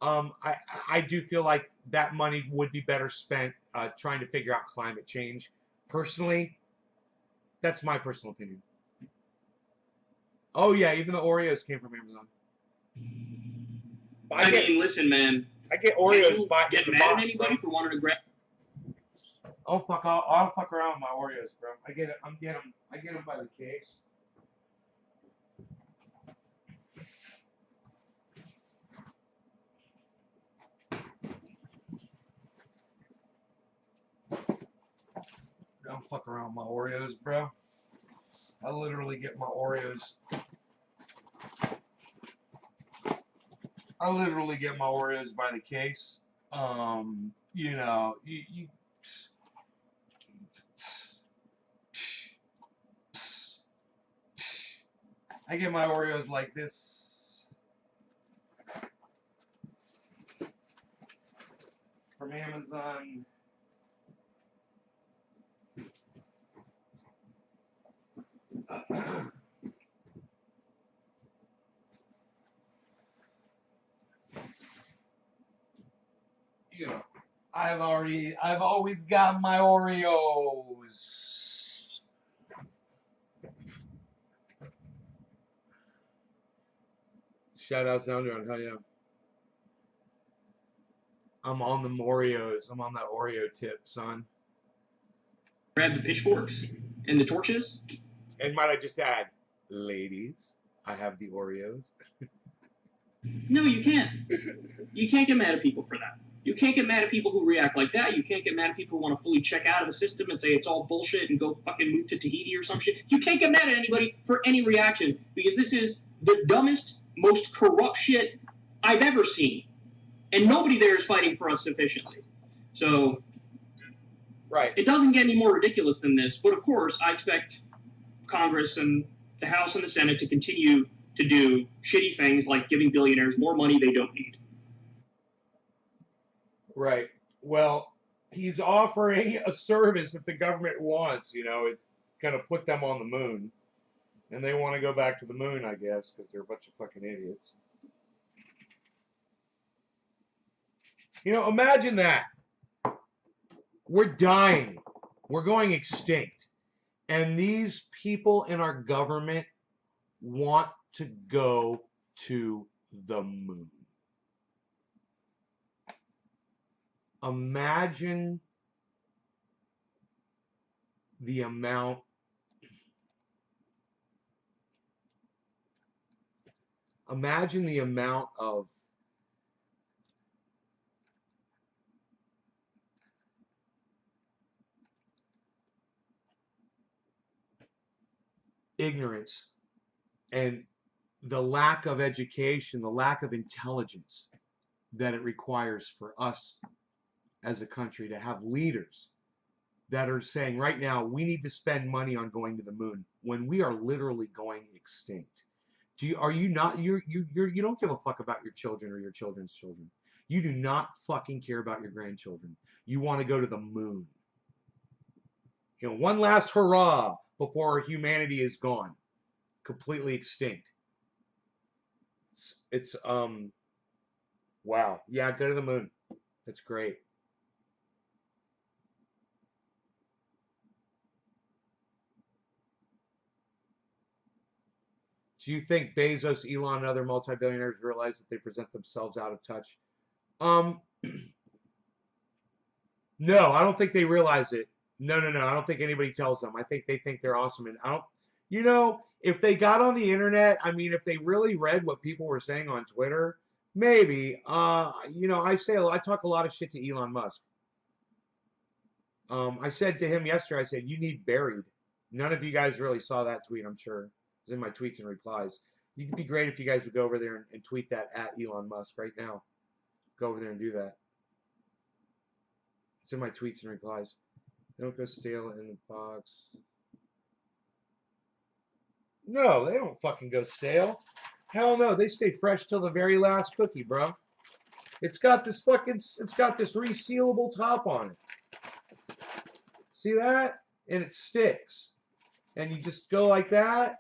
A: I do feel like that money would be better spent trying to figure out climate change. Personally, that's my personal opinion. Oh, yeah, even the Oreos came from Amazon.
B: I mean, listen, man.
A: I get Oreos by
B: get mad at anybody for wanting to grab.
A: Oh fuck! I'll fuck around with my Oreos, bro. I get it. I get them by the case. Don't fuck around with my Oreos, bro. I literally get my Oreos. I literally get my Oreos by the case. You know, you I get my Oreos like this from Amazon. You know, I've always got my Oreos. Shout out Soundrun, hell yeah. I'm on the Oreos. I'm on that Oreo tip, son.
B: Grab the pitchforks and the torches.
A: And might I just add, ladies, I have the Oreos.
B: No, you can't. You can't get mad at people for that. You can't get mad at people who react like that. You can't get mad at people who want to fully check out of the system and say it's all bullshit and go fucking move to Tahiti or some shit. You can't get mad at anybody for any reaction because this is the dumbest, most corrupt shit I've ever seen. And nobody there is fighting for us sufficiently. So,
A: right.
B: It doesn't get any more ridiculous than this. But of course, I expect Congress and the House and the Senate to continue to do shitty things like giving billionaires more money they don't need.
A: Right. Well, he's offering a service that the government wants, you know, it's going to put them on the moon. And they want to go back to the moon, I guess, because they're a bunch of fucking idiots. You know, imagine that. We're dying. We're going extinct. And these people in our government want to go to the moon. Imagine the amount of ignorance and the lack of education, the lack of intelligence that it requires for us as a country to have leaders that are saying right now we need to spend money on going to the moon when we are literally going extinct. You don't give a fuck about your children or your children's children. You do not fucking care about your grandchildren. You want to go to the moon. You know, one last hurrah before humanity is gone, completely extinct. It's wow. Yeah, go to the moon. That's great. Do you think Bezos, Elon, and other multi-billionaires realize that they present themselves out of touch? No, I don't think they realize it. No. I don't think anybody tells them. I think they think they're awesome. And if they got on the internet, I mean, if they really read what people were saying on Twitter, Maybe. You know, I talk a lot of shit to Elon Musk. I said to him yesterday, I said, you need buried. None of you guys really saw that tweet, I'm sure. It was in my tweets and replies. It'd be great if you guys would go over there and tweet that at Elon Musk right now. Go over there and do that. It's in my tweets and replies. They don't go stale in the box. No, they don't fucking go stale. Hell no, they stay fresh till the very last cookie, bro. It's got this resealable top on it. See that? And it sticks. And you just go like that.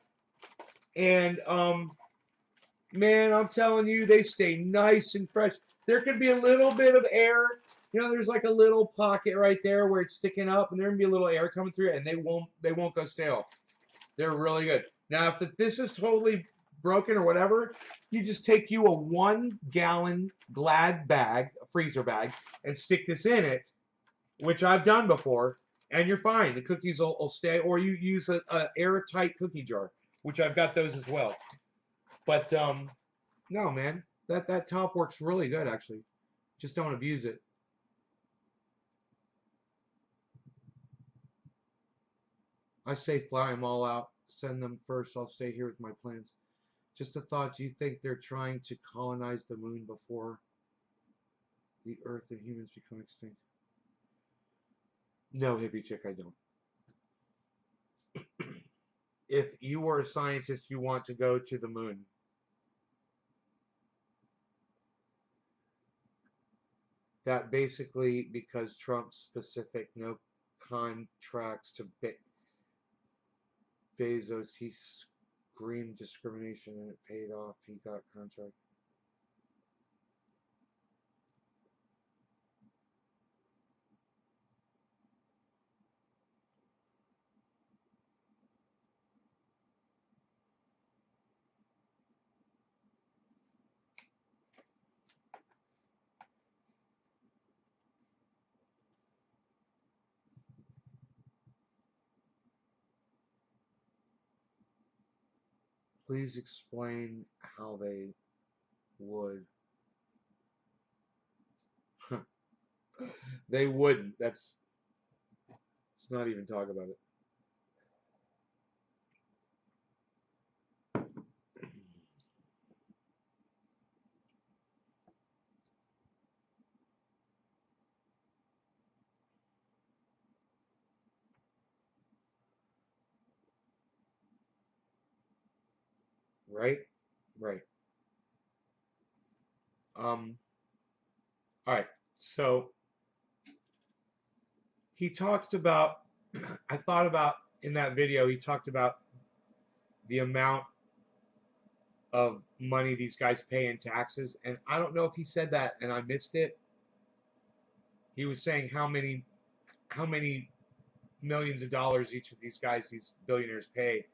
A: And man, I'm telling you, they stay nice and fresh. There could be a little bit of air. You know, there's like a little pocket right there where it's sticking up, and there can be a little air coming through it, and they won't go stale. They're really good. Now, if this is totally broken or whatever, you just take you a 1 gallon Glad bag, a freezer bag, and stick this in it, which I've done before, and you're fine. The cookies will stay, or you use a airtight cookie jar, which I've got those as well. But no, man, that top works really good actually. Just don't abuse it. I say fly them all out, send them first. I'll stay here with my plans. Just a thought. Do you think they're trying to colonize the moon before the Earth and humans become extinct? No, hippie chick, I don't. If you were a scientist, you want to go to the moon. That basically because Trump's specific no contracts to Bezos, he screamed discrimination and it paid off. He got contract. Please explain how they would. They wouldn't. Let's not even talk about it. Right? Right. All right. So he talks about, I thought about in that video, he talked about the amount of money these guys pay in taxes. And I don't know if he said that and I missed it. He was saying how many millions of dollars each of these guys, these billionaires, pay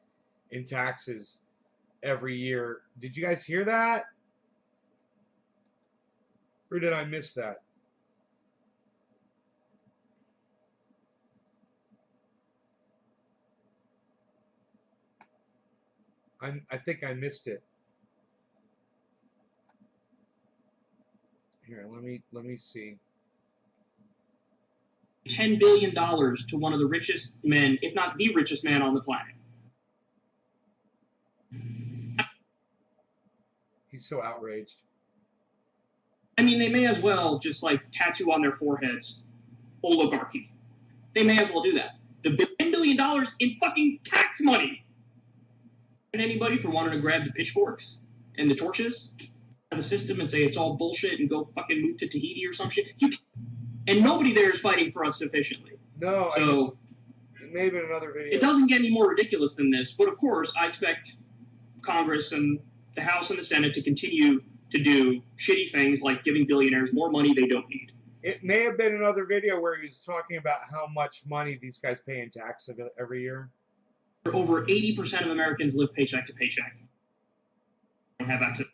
A: in taxes every year. Did you guys hear that? Or did I miss that? I think I missed it. Here, let me see.
B: $10 billion to one of the richest men, if not the richest man on the planet.
A: He's so outraged.
B: I mean, they may as well just like tattoo on their foreheads oligarchy. They may as well do that. The $10 billion in fucking tax money. And anybody for wanting to grab the pitchforks and the torches out of the system and say it's all bullshit and go fucking move to Tahiti or some shit. And nobody there is fighting for us sufficiently.
A: No,
B: so
A: maybe in another video.
B: It doesn't get any more ridiculous than this, but of course I expect Congress and the House and the Senate to continue to do shitty things like giving billionaires more money they don't need.
A: It may have been another video where he was talking about how much money these guys pay in tax every year.
B: Over 80% of Americans live paycheck to paycheck. Don't have access.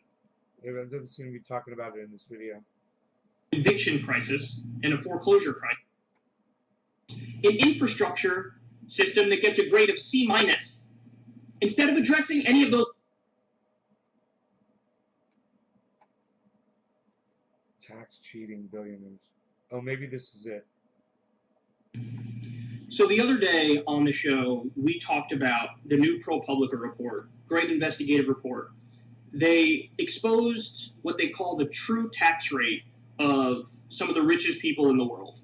A: It doesn't seem to be talking about it in this video.
B: Eviction crisis and a foreclosure crisis. An infrastructure system that gets a grade of C-. Instead of addressing any of those
A: Tax cheating billionaires. Oh, maybe this is it.
B: So the other day on the show, we talked about the new ProPublica report, great investigative report. They exposed what they call the true tax rate of some of the richest people in the world.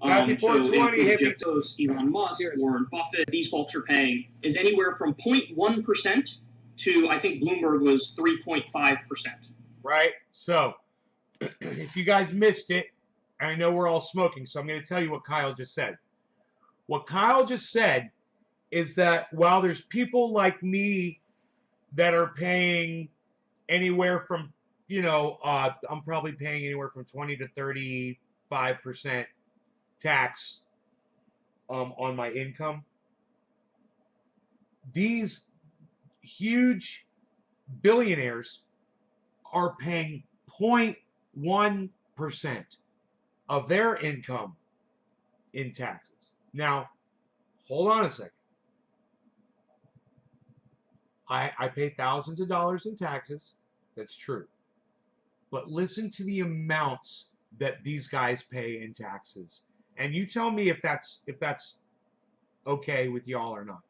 A: Happy 420,
B: Jeff Bezos, Elon Musk,
A: Cheers.
B: Warren Buffett, these folks are paying is anywhere from 0.1% to, I think Bloomberg was 3.5%.
A: Right? So, if you guys missed it, I know we're all smoking, so I'm going to tell you what Kyle just said. What Kyle just said is that while there's people like me that are paying anywhere from, I'm probably paying anywhere from 20 to 35% tax on my income. These huge billionaires are paying 0.1% of their income in taxes. Now, hold on a second. I pay thousands of dollars in taxes. That's true. But listen to the amounts that these guys pay in taxes. And you tell me if that's okay with y'all or not.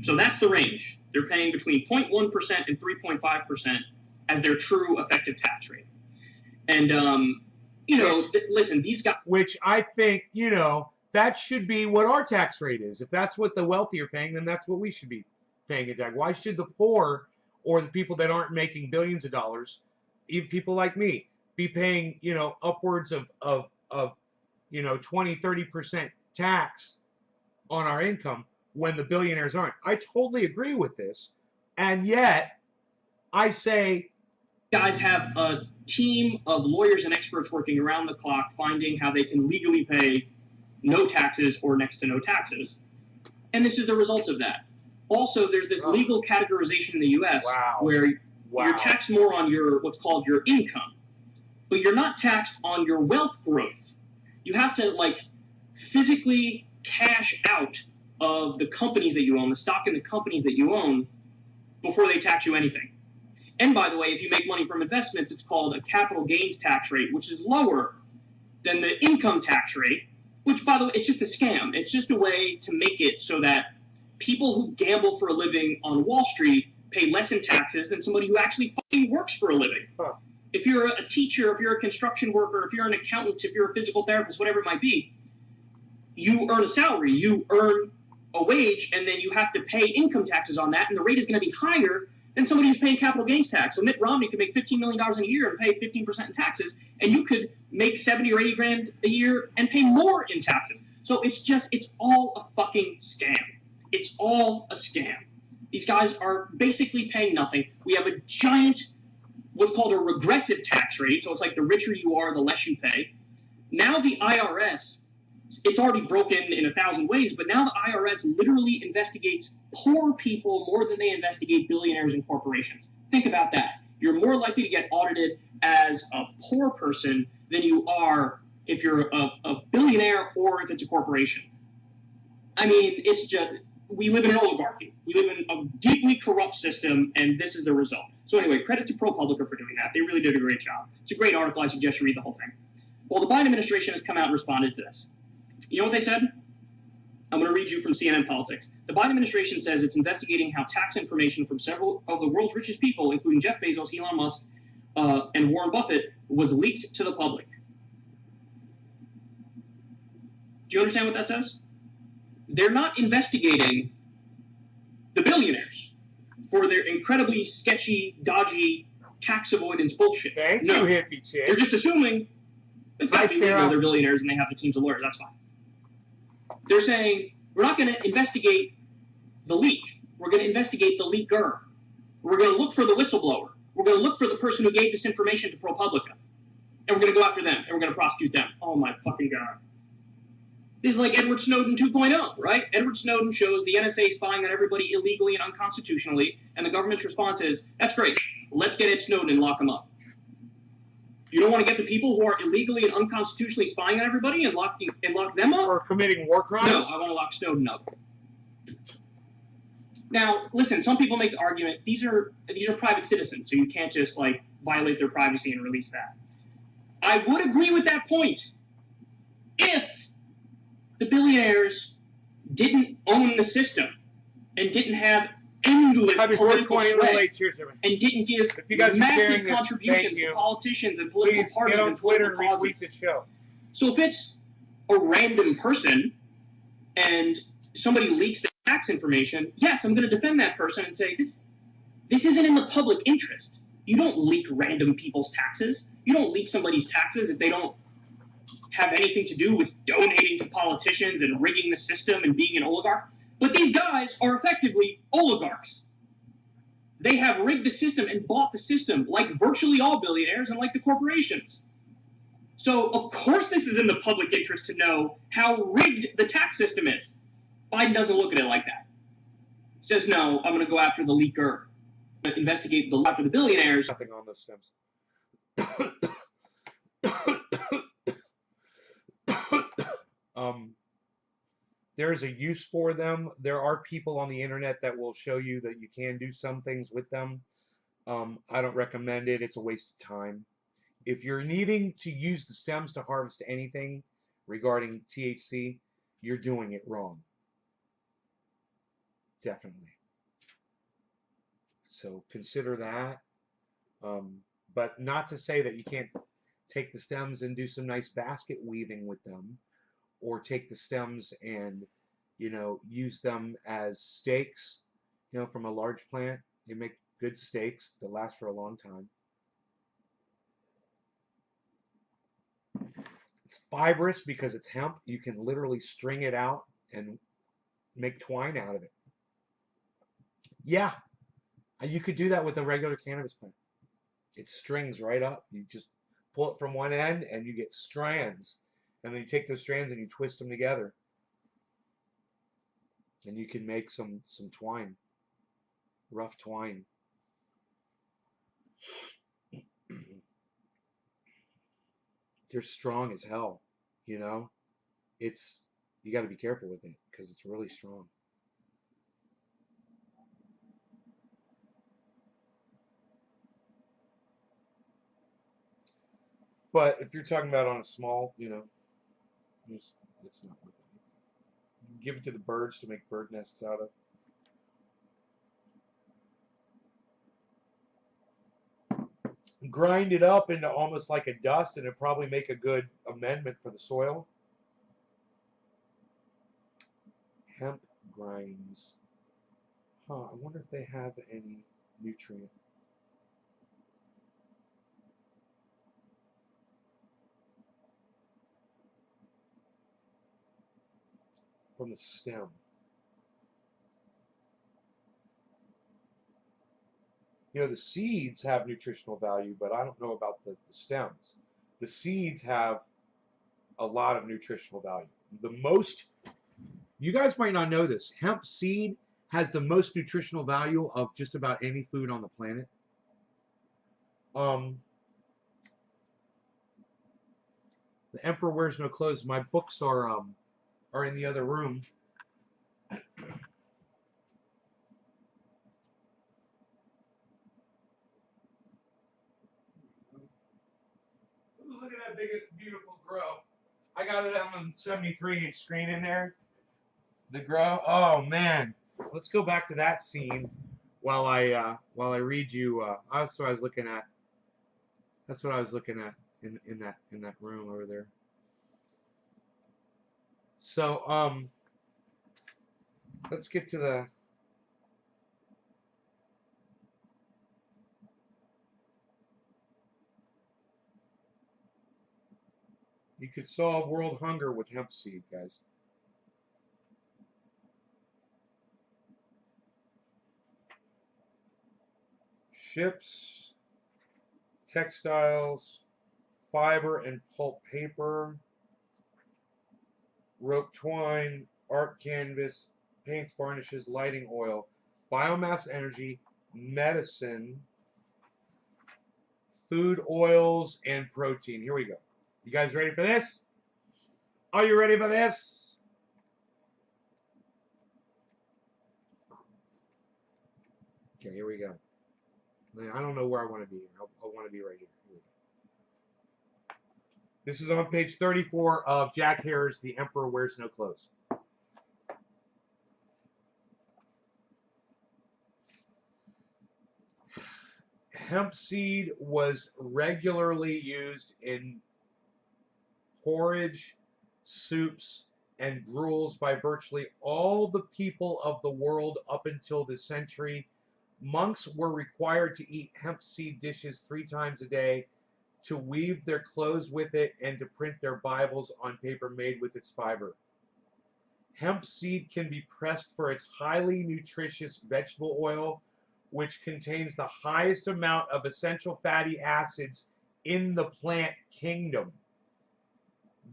B: So that's the range. They're paying between 0.1% and 3.5% as their true effective tax rate. And, listen, these guys...
A: Which I think, that should be what our tax rate is. If that's what the wealthy are paying, then that's what we should be paying in tax. Why should the poor or the people that aren't making billions of dollars, even people like me, be paying, upwards of 20, 30% tax on our income when the billionaires aren't? I totally agree with this. And yet, I say...
B: Guys have a team of lawyers and experts working around the clock finding how they can legally pay no taxes or next to no taxes. And this is the result of that. Also, there's this legal categorization in the U.S. where you're taxed more on what's called your income, but you're not taxed on your wealth growth. You have to, physically cash out of the companies that you own, the stock in the companies that you own, before they tax you anything. And by the way, if you make money from investments, it's called a capital gains tax rate, which is lower than the income tax rate, which, by the way, it's just a scam. It's just a way to make it so that people who gamble for a living on Wall Street pay less in taxes than somebody who actually fucking works for a living.
A: Huh.
B: If you're a teacher, if you're a construction worker, if you're an accountant, if you're a physical therapist, whatever it might be, you earn a salary, you earn a wage, and then you have to pay income taxes on that, and the rate is going to be higher than somebody who's paying capital gains tax. So Mitt Romney could make $15 million a year and pay 15% in taxes, and you could make 70 or 80 grand a year and pay more in taxes. So it's all a fucking scam. It's all a scam. These guys are basically paying nothing. We have a giant, what's called a regressive tax rate. So it's like the richer you are, the less you pay. Now the IRS, it's already broken in 1,000 ways, but now the IRS literally investigates poor people more than they investigate billionaires and corporations. Think about that. You're more likely to get audited as a poor person than you are if you're a billionaire or if it's a corporation. I mean, it's just, we live in an oligarchy. We live in a deeply corrupt system, and this is the result. So anyway, credit to ProPublica for doing that. They really did a great job. It's a great article. I suggest you read the whole thing. Well, the Biden administration has come out and responded to this. You know what they said? I'm going to read you from CNN Politics. The Biden administration says it's investigating how tax information from several of the world's richest people, including Jeff Bezos, Elon Musk, and Warren Buffett, was leaked to the public. Do you understand what that says? They're not investigating the billionaires for their incredibly sketchy, dodgy tax avoidance bullshit.
A: Thank you, hippie chick.
B: They're just assuming it's got to be legal, they're billionaires and they have the teams of lawyers. That's fine. They're saying, we're not going to investigate the leak. We're going to investigate the leaker. We're going to look for the whistleblower. We're going to look for the person who gave this information to ProPublica. And we're going to go after them, and we're going to prosecute them. Oh, my fucking God. This is like Edward Snowden 2.0, right? Edward Snowden shows the NSA spying on everybody illegally and unconstitutionally, and the government's response is, that's great. Let's get Ed Snowden and lock him up. You don't want to get the people who are illegally and unconstitutionally spying on everybody and lock them up?
A: Or committing war crimes?
B: No, I want to lock Snowden up. Now, listen, some people make the argument, these are private citizens, so you can't just, violate their privacy and release that. I would agree with that point if the billionaires didn't own the system and didn't have endless political sway and didn't give massive contributions to politicians and political parties and political causes. So if it's a random person and somebody leaks the tax information, yes, I'm going to defend that person and say this isn't in the public interest. You don't leak random people's taxes. You don't leak somebody's taxes if they don't have anything to do with donating to politicians and rigging the system and being an oligarch. But these guys are effectively oligarchs. They have rigged the system and bought the system like virtually all billionaires and like the corporations. So, of course, this is in the public interest to know how rigged the tax system is. Biden doesn't look at it like that. He says, no, I'm going to go after the leaker. I'm going to investigate after the billionaires.
A: Nothing on those stems. There's a use for them. There are people on the internet that will show you that you can do some things with them. I don't recommend it. It's a waste of time. If you're needing to use the stems to harvest anything regarding THC, you're doing it wrong. Definitely. So consider that. But not to say that you can't take the stems and do some nice basket weaving with them, or take the stems and, use them as stakes, from a large plant. You make good stakes that last for a long time. It's fibrous because it's hemp. You can literally string it out and make twine out of it. Yeah, you could do that with a regular cannabis plant. It strings right up. You just pull it from one end and you get strands. And then you take those strands and you twist them together. And you can make some twine. Rough twine. They're strong as hell, you got to be careful with it because it's really strong. But if you're talking about on a small, it's not worth it. Give it to the birds to make bird nests out of. Grind it up into almost like a dust, and it'd probably make a good amendment for the soil. Hemp grinds. I wonder if they have any nutrient. From the stem. The seeds have nutritional value, but I don't know about the stems. The seeds have a lot of nutritional value. You guys might not know this, hemp seed has the most nutritional value of just about any food on the planet. The Emperor Wears No Clothes. My books are in the other room. Look at that big, beautiful grow. I got it on a 73-inch screen in there. The grow. Oh man, let's go back to that scene while I read you. That's what I was looking at. That's what I was looking at in that room over there. So let's get to the. You could solve world hunger with hemp seed, guys. Ships, textiles, fiber and pulp paper, rope twine, art canvas, paints, varnishes, lighting oil, biomass energy, medicine, food oils, and protein. Here we go. You guys ready for this? Are you ready for this? Okay, here we go. I don't know where I want to be. I want to be right here. Here we go. This is on page 34 of Jack Hare's The Emperor Wears No Clothes. Hemp seed was regularly used in porridge, soups, and gruels by virtually all the people of the world up until this century. Monks were required to eat hemp seed dishes 3 times a day, to weave their clothes with it, and to print their Bibles on paper made with its fiber. Hemp seed can be pressed for its highly nutritious vegetable oil, which contains the highest amount of essential fatty acids in the plant kingdom.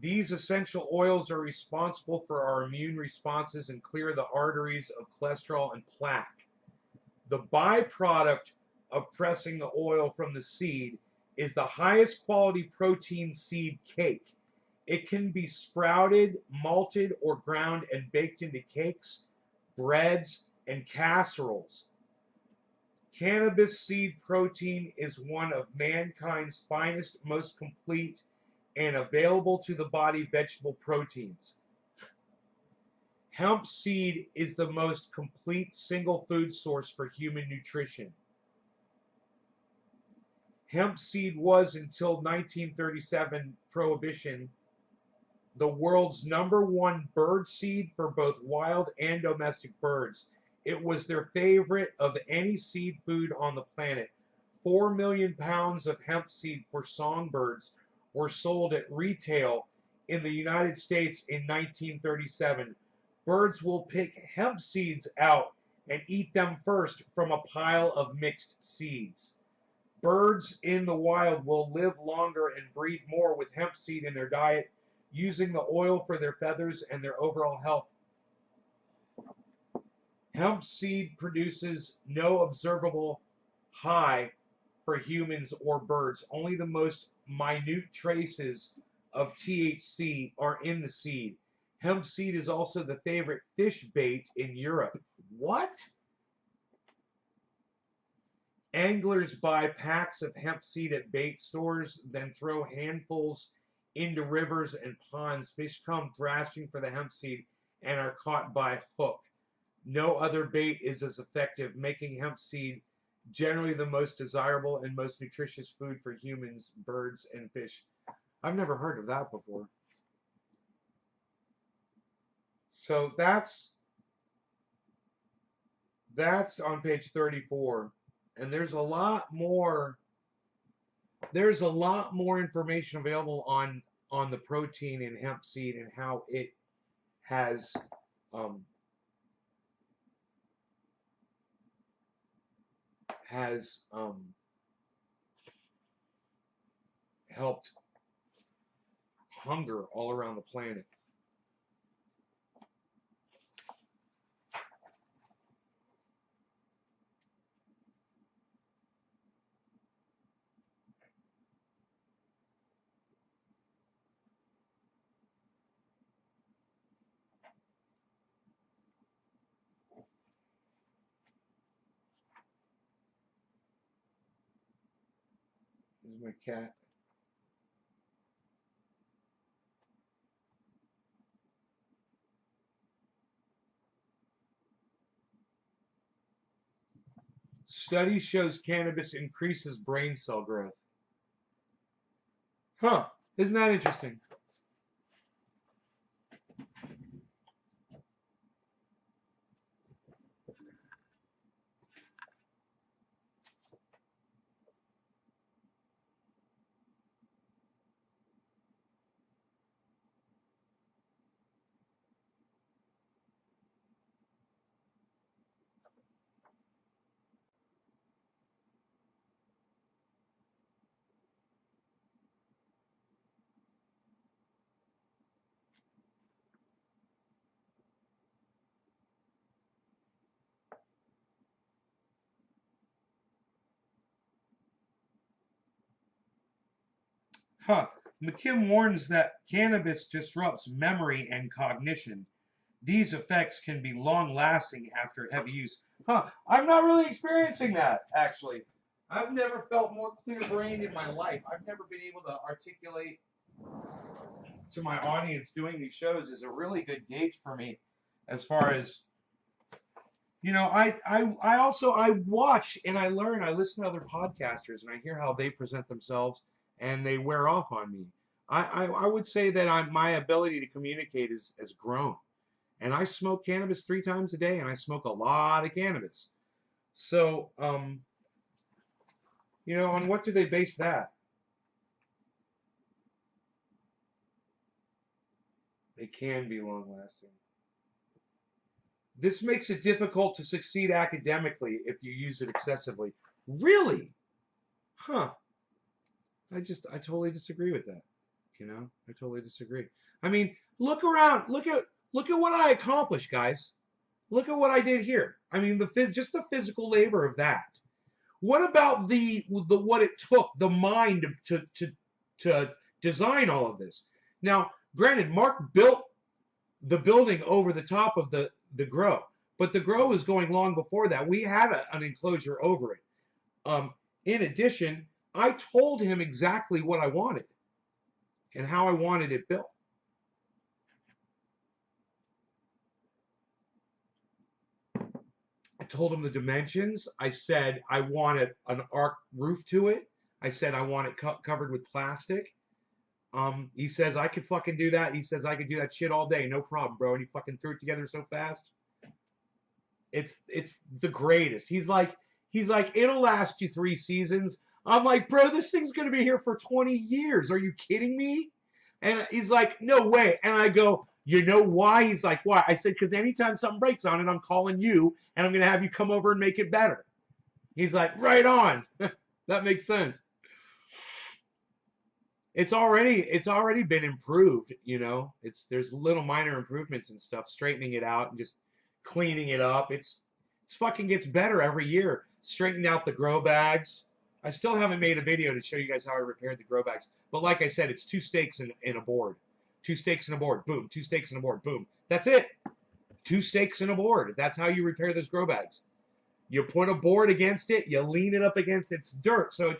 A: These essential oils are responsible for our immune responses and clear the arteries of cholesterol and plaque. The byproduct of pressing the oil from the seed is the highest quality protein seed cake. It can be sprouted, malted, or ground and baked into cakes, breads, and casseroles. Cannabis seed protein is one of mankind's finest, most complete, and available to the body vegetable proteins. Hemp seed is the most complete single food source for human nutrition. Hemp seed was, until 1937 prohibition, the world's #1 bird seed for both wild and domestic birds. It was their favorite of any seed food on the planet. 4 million pounds of hemp seed for songbirds were sold at retail in the United States in 1937. Birds will pick hemp seeds out and eat them first from a pile of mixed seeds. Birds in the wild will live longer and breed more with hemp seed in their diet, using the oil for their feathers and their overall health. Hemp seed produces no observable high for humans or birds. Only the most minute traces of THC are in the seed. Hemp seed is also the favorite fish bait in Europe. What? Anglers buy packs of hemp seed at bait stores, then throw handfuls into rivers and ponds. Fish come thrashing for the hemp seed and are caught by hook. No other bait is as effective, making hemp seed generally the most desirable and most nutritious food for humans, birds, and fish. I've never heard of that before. So that's on page 34, and there's a lot more information available on the protein in hemp seed and how it has um, helped hunger all around the planet. Here's my cat. Study shows cannabis increases brain cell growth. Huh. Isn't that interesting? Huh. McKim warns that cannabis disrupts memory and cognition. These effects can be long-lasting after heavy use. Huh. I'm not really experiencing that, actually. I've never felt more clear-brained in my life. I've never been able to articulate to my audience doing these shows is a really good gauge for me as far as, you know, I also I watch and I learn. I listen to other podcasters and I hear how they present themselves and they wear off on me. I would say that my ability to communicate has grown. And I smoke cannabis 3 times a day and I smoke a lot of cannabis. So you know, on what do they base that? They can be long lasting. This makes it difficult to succeed academically if you use it excessively. Really? Huh. I totally disagree with that. You know, I totally disagree. I mean, look around. Look at what I accomplished, guys. Look at what I did here. I mean, just the physical labor of that. What about the what it took, the mind to design all of this? Now, granted, Mark built the building over the top of the grow, but the grow was going long before that. We had an enclosure over it. In addition, I told him exactly what I wanted and how I wanted it built. I told him the dimensions. I said I wanted an arc roof to it. I said I want it covered with plastic. He says I could fucking do that. He says I could do that shit all day, no problem, bro. And he fucking threw it together so fast. It's the greatest. He's like it'll last you 3 seasons. I'm like, bro, this thing's gonna be here for 20 years. Are you kidding me? And he's like, no way. And I go, you know why? He's like, why? I said, because anytime something breaks on it, I'm calling you, and I'm gonna have you come over and make it better. He's like, right on. That makes sense. It's already been improved, you know. There's little minor improvements and stuff, straightening it out and just cleaning it up. It's fucking gets better every year. Straightened out the grow bags. I still haven't made a video to show you guys how I repaired the grow bags. But like I said, it's 2 stakes in a board. 2 stakes in a board, boom. 2 stakes in a board, boom. That's it. 2 stakes in a board. That's how you repair those grow bags. You put a board against it, you lean it up against it's dirt, so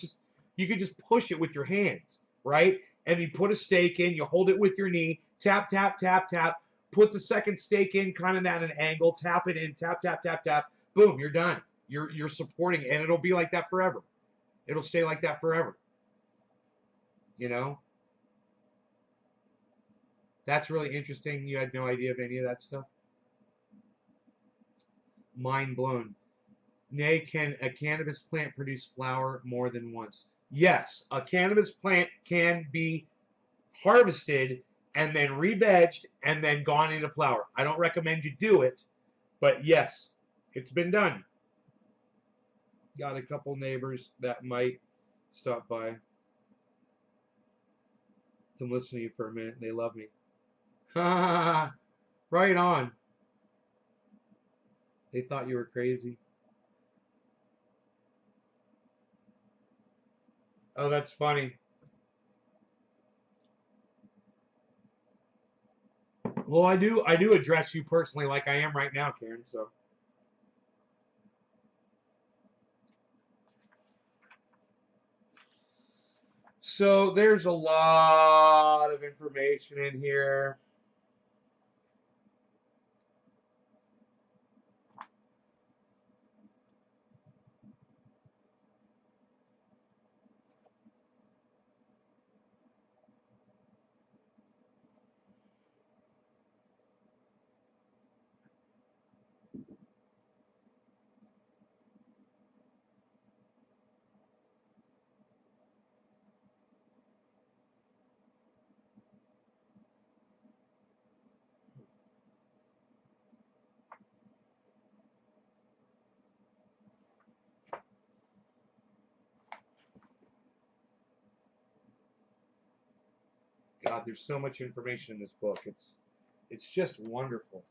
A: you can just push it with your hands, right? And you put a stake in, you hold it with your knee, tap, tap, tap, tap, put the second stake in kind of at an angle, tap it in, tap, tap, tap, tap, boom, you're done. You're supporting it, and it'll be like that forever. It'll stay like that forever. You know? That's really interesting. You had no idea of any of that stuff. Mind blown. Nay, can a cannabis plant produce flower more than once? Yes, a cannabis plant can be harvested and then re-vegged and then gone into flower. I don't recommend you do it, but yes, it's been done. Got a couple neighbors that might stop by. Them listen to you for a minute. They love me. Right on. They thought you were crazy. Oh, that's funny. Well, I do address you personally like I am right now, Karen, so. So there's a lot of information in here. God, there's so much information in this book. It's just wonderful.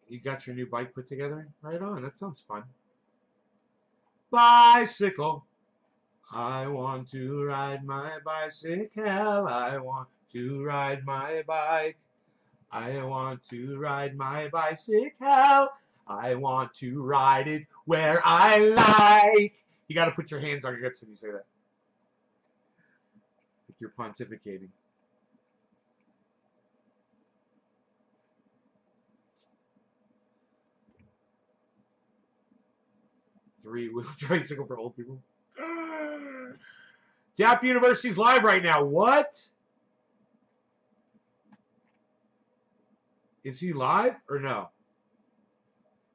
A: You got your new bike put together? Right on. That sounds fun. Bicycle. I want to ride my bicycle. I want to ride my bike. I want to ride my bicycle. I want to ride it where I like. You got to put your hands on your hips when you say that. Like you're pontificating. Three-wheel tricycle for old people. Dapp University's live right now. What? Is he live or no?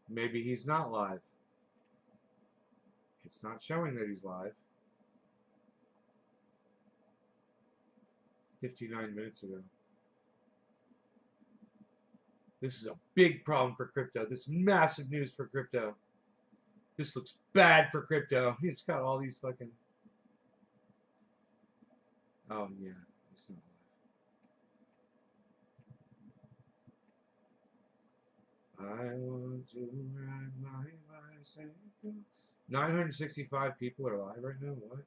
A: Maybe he's not live. It's not showing that he's live. 59 minutes ago. This is a big problem for crypto. This is massive news for crypto. This looks bad for crypto. He's got all these fucking... Oh, yeah. It's not live. I want to ride my bicycle. 965 people are live right now? What?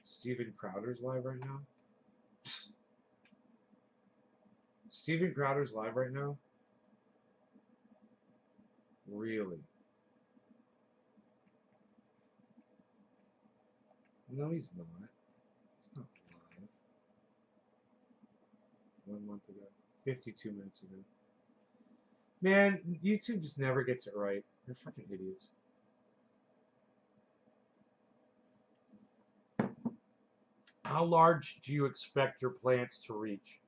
A: Steven Crowder's live right now? Steven Crowder's live right now? Really? No, he's not. He's not live. 1 month ago. 52 minutes ago. Man, YouTube just never gets it right. They're fucking idiots. How large do you expect your plants to reach?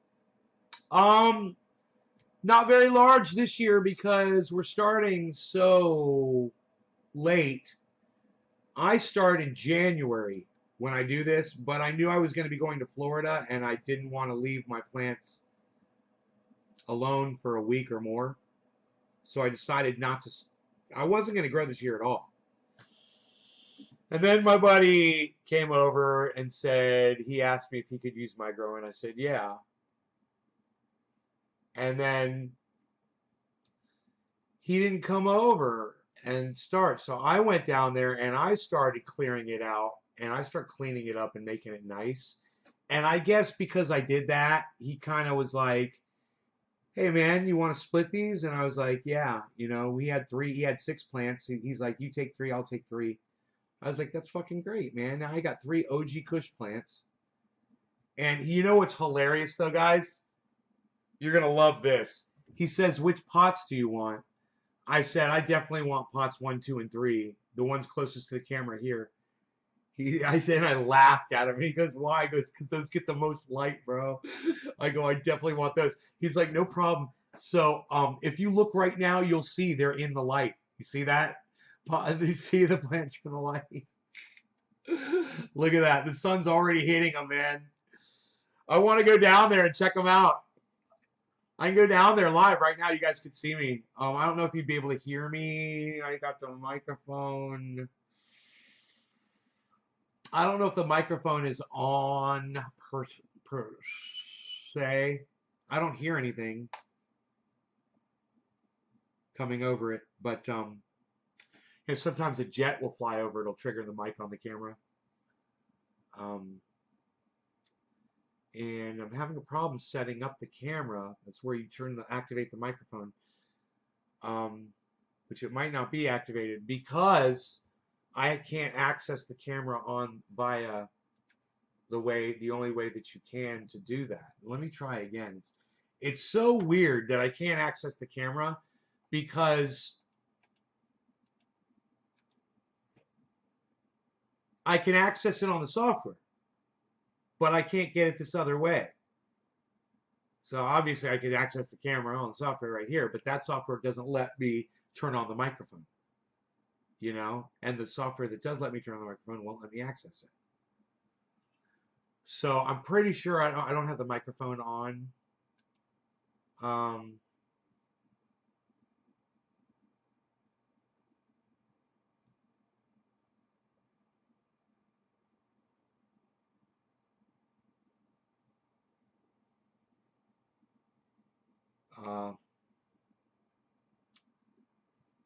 A: Not very large this year because we're starting so late. I start in January when I do this, but I knew I was going to be going to Florida and I didn't want to leave my plants alone for a week or more. So I decided not to. I wasn't going to grow this year at all. And then my buddy came over and said, he asked me if he could use my grower, and I said, yeah. And then he didn't come over and start. So I went down there and I started clearing it out and I started cleaning it up and making it nice. And I guess because I did that, he kind of was like, hey man, you want to split these? And I was like, yeah, you know, he had 6 plants. He's like, you take 3, I'll take 3. I was like, that's fucking great, man. Now I got 3 OG Kush plants. And you know what's hilarious though, guys? You're going to love this. He says, which pots do you want? I said, I definitely want pots 1, 2, and 3. The ones closest to the camera here. I said, and I laughed at him. He goes, why? He goes, because those get the most light, bro. I go, I definitely want those. He's like, no problem. So if you look right now, you'll see they're in the light. You see that? You see the plants from the light. Look at that. The sun's already hitting them, man. I want to go down there and check them out. I can go down there live right now. You guys could see me. I don't know if you'd be able to hear me. I got the microphone. I don't know if the microphone is on per se. I don't hear anything coming over it, but sometimes a jet will fly over. It'll trigger the mic on the camera. And I'm having a problem setting up the camera. That's where you activate the microphone, which it might not be activated because I can't access the camera on via the only way that you can to do that. Let me try again. It's so weird that I can't access the camera because I can access it on the software, but I can't get it this other way. So obviously I could access the camera on the software right here, but that software doesn't let me turn on the microphone, you know, and the software that does let me turn on the microphone won't let me access it. So I'm pretty sure I don't have the microphone on.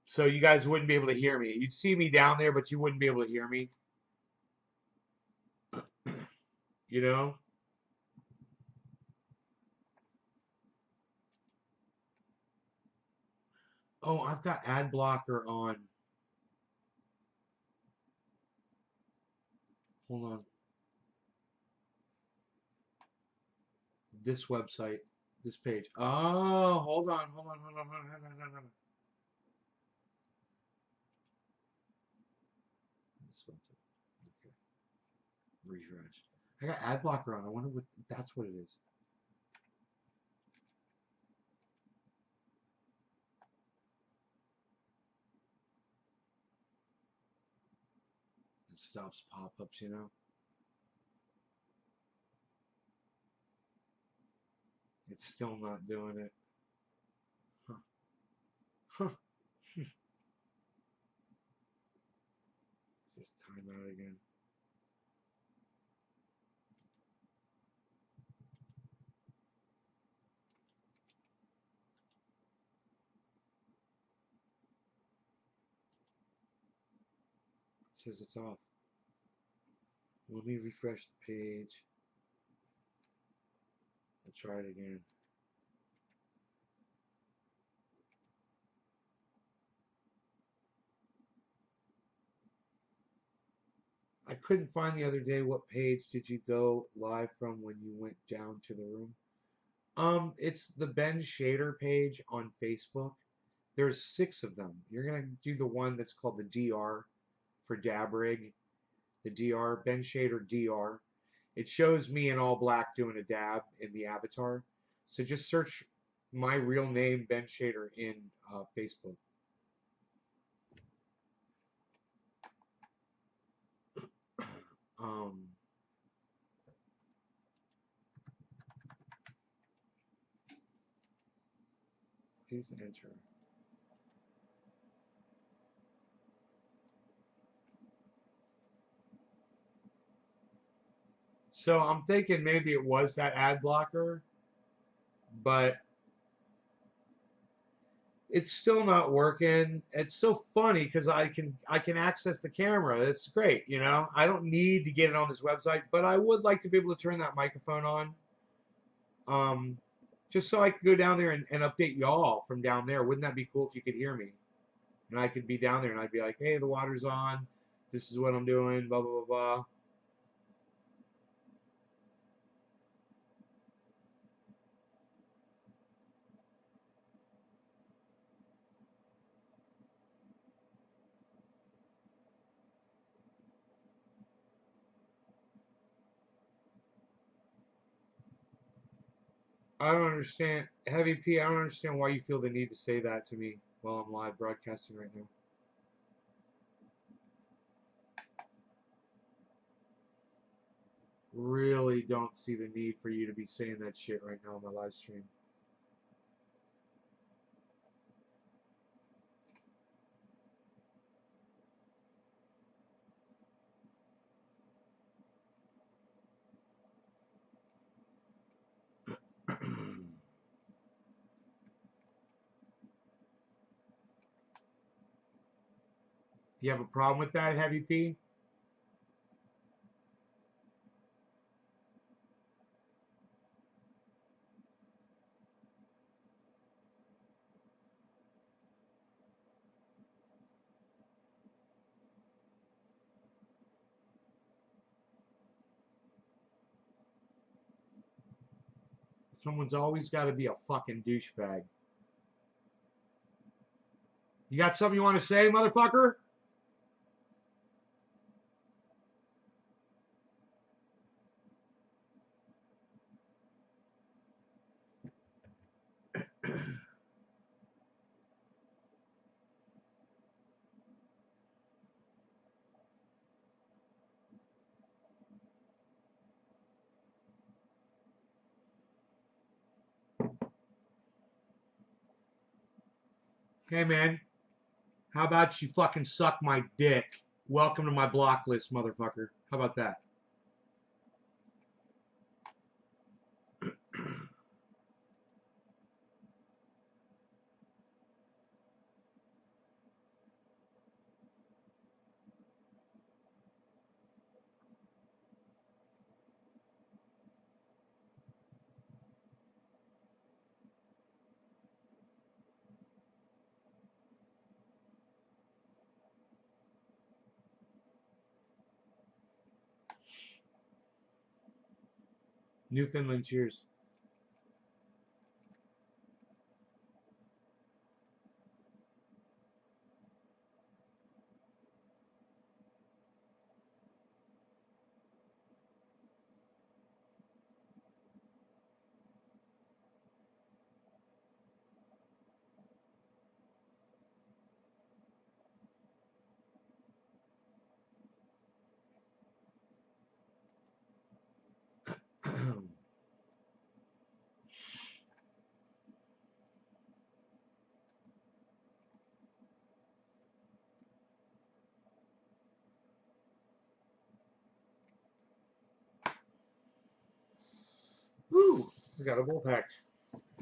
A: So you guys wouldn't be able to hear me. You'd see me down there, but you wouldn't be able to hear me. You know? Oh, I've got ad blocker on. Hold on. This website, this page. Oh, hold on. This website. Okay. Refresh. I got ad blocker on. I wonder what that's what it is. It stops pop-ups, you know. It's still not doing it. Huh. Huh. Just time out again. It says it's off. Let me refresh the page. I'll try it again. I couldn't find the other day what page did you go live from when you went down to the room. It's the Ben Shader page on Facebook. There's 6 of them. You're gonna do the one that's called the DR for Dabrig. The DR, Ben Shader DR. It shows me in all black doing a dab in the avatar. So just search my real name, Ben Shader, in Facebook. Um, please enter. So I'm thinking maybe it was that ad blocker, but it's still not working. It's so funny because I can access the camera. It's great, you know. I don't need to get it on this website, but I would like to be able to turn that microphone on. Um, just so I could go down there and update y'all from down there. Wouldn't that be cool if you could hear me? And I could be down there and I'd be like, hey, the water's on. This is what I'm doing, blah, blah, blah, blah. I don't understand. Heavy P, I don't understand why you feel the need to say that to me while I'm live broadcasting right now. Really don't see the need for you to be saying that shit right now on my live stream. You have a problem with that, Heavy P? Someone's always got to be a fucking douchebag. You got something you want to say, motherfucker? Hey, man. How about you fucking suck my dick? Welcome to my block list, motherfucker. How about that? Newfoundland, cheers. Woo! We got a bull pack.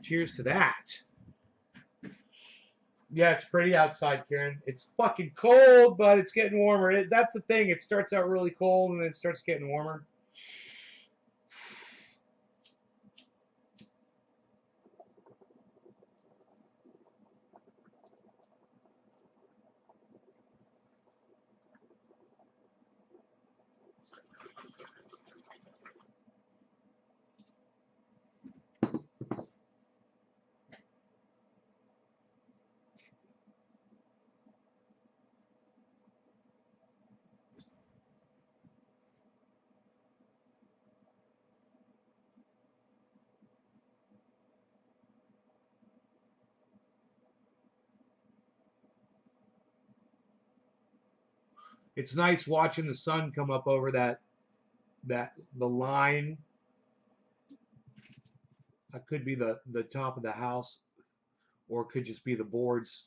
A: Cheers to that. Yeah, it's pretty outside, Karen. It's fucking cold, but it's getting warmer. That's the thing. It starts out really cold and then it starts getting warmer. It's nice watching the sun come up over the line. That could be the top of the house, or it could just be the boards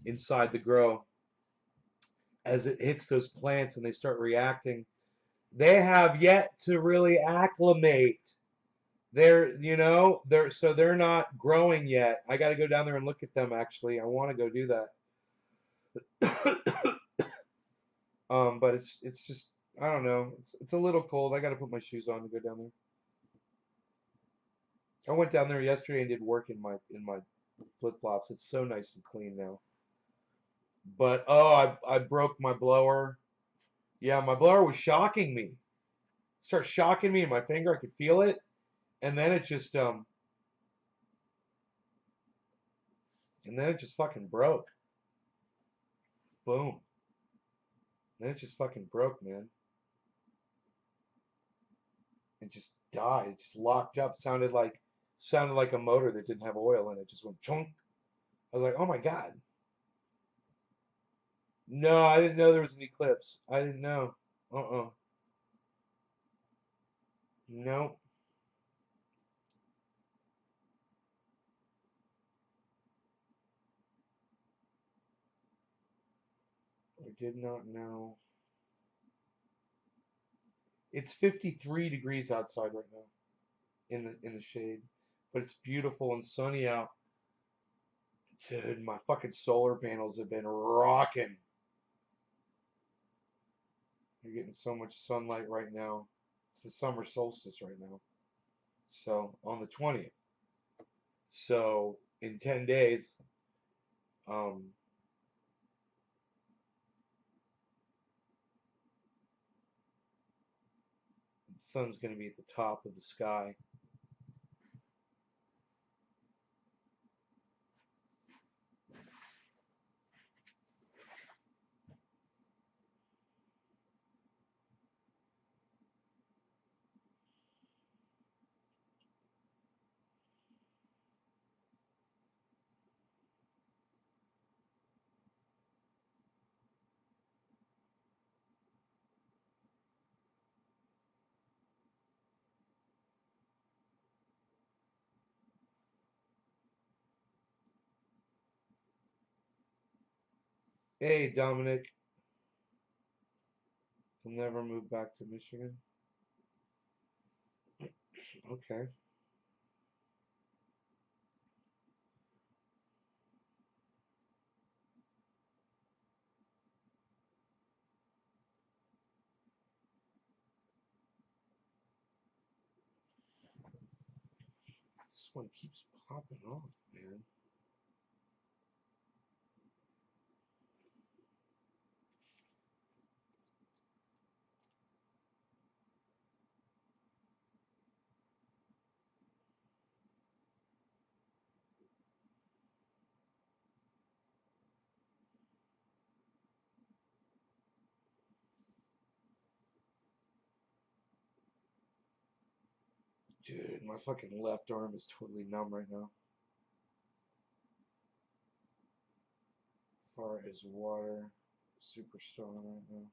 A: inside the grow. As it hits those plants and they start reacting, they have yet to really acclimate. They're not growing yet. I got to go down there and look at them. Actually, I want to go do that. But it's just, I don't know. It's a little cold. I got to put my shoes on to go down there. I went down there yesterday and did work in my flip flops. It's so nice and clean now. But oh, I broke my blower. Yeah, my blower was shocking me. It started shocking me in my finger. I could feel it, and then it just fucking broke. Boom. Then it just fucking broke, man. It just died. It just locked up. Sounded like a motor that didn't have oil in it. Just went chunk. I was like, oh my God. No, I didn't know there was an eclipse. I didn't know. Uh-uh. Nope. I did not know. It's 53 degrees outside right now in the shade, but it's beautiful and sunny out. Dude, my fucking solar panels have been rocking. You're getting so much sunlight right now. It's the summer solstice right now. So on the 20th. So in 10 days, um, the sun's going to be at the top of the sky. Hey, Dominic, will never move back to Michigan. Okay. This one keeps popping off, man. Dude, my fucking left arm is totally numb right now. Far as water, super strong right now.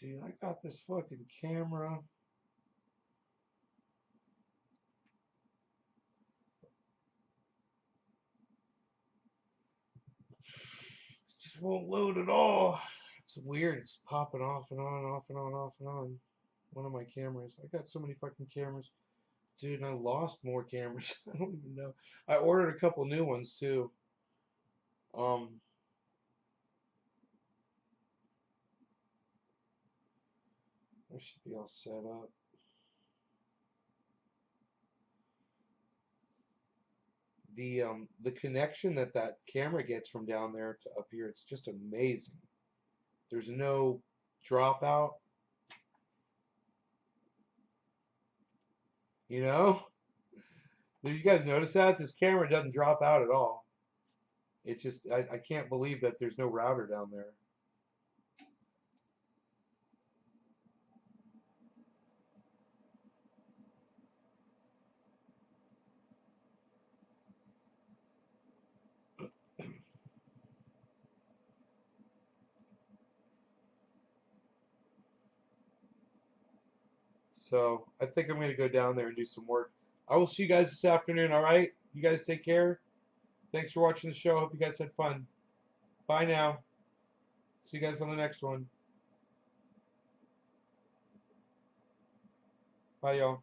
A: Dude, I got this fucking camera. It just won't load at all. It's weird. It's popping off and on, off and on, off and on. One of my cameras. I got so many fucking cameras. Dude, and I lost more cameras. I don't even know. I ordered a couple new ones too. I should be all set up. The connection that camera gets from down there to up here, it's just amazing. There's no dropout. You know? Did you guys notice that? This camera doesn't drop out at all. It just, I can't believe that there's no router down there. So I think I'm going to go down there and do some work. I will see you guys this afternoon, all right? You guys take care. Thanks for watching the show. Hope you guys had fun. Bye now. See you guys on the next one. Bye, y'all.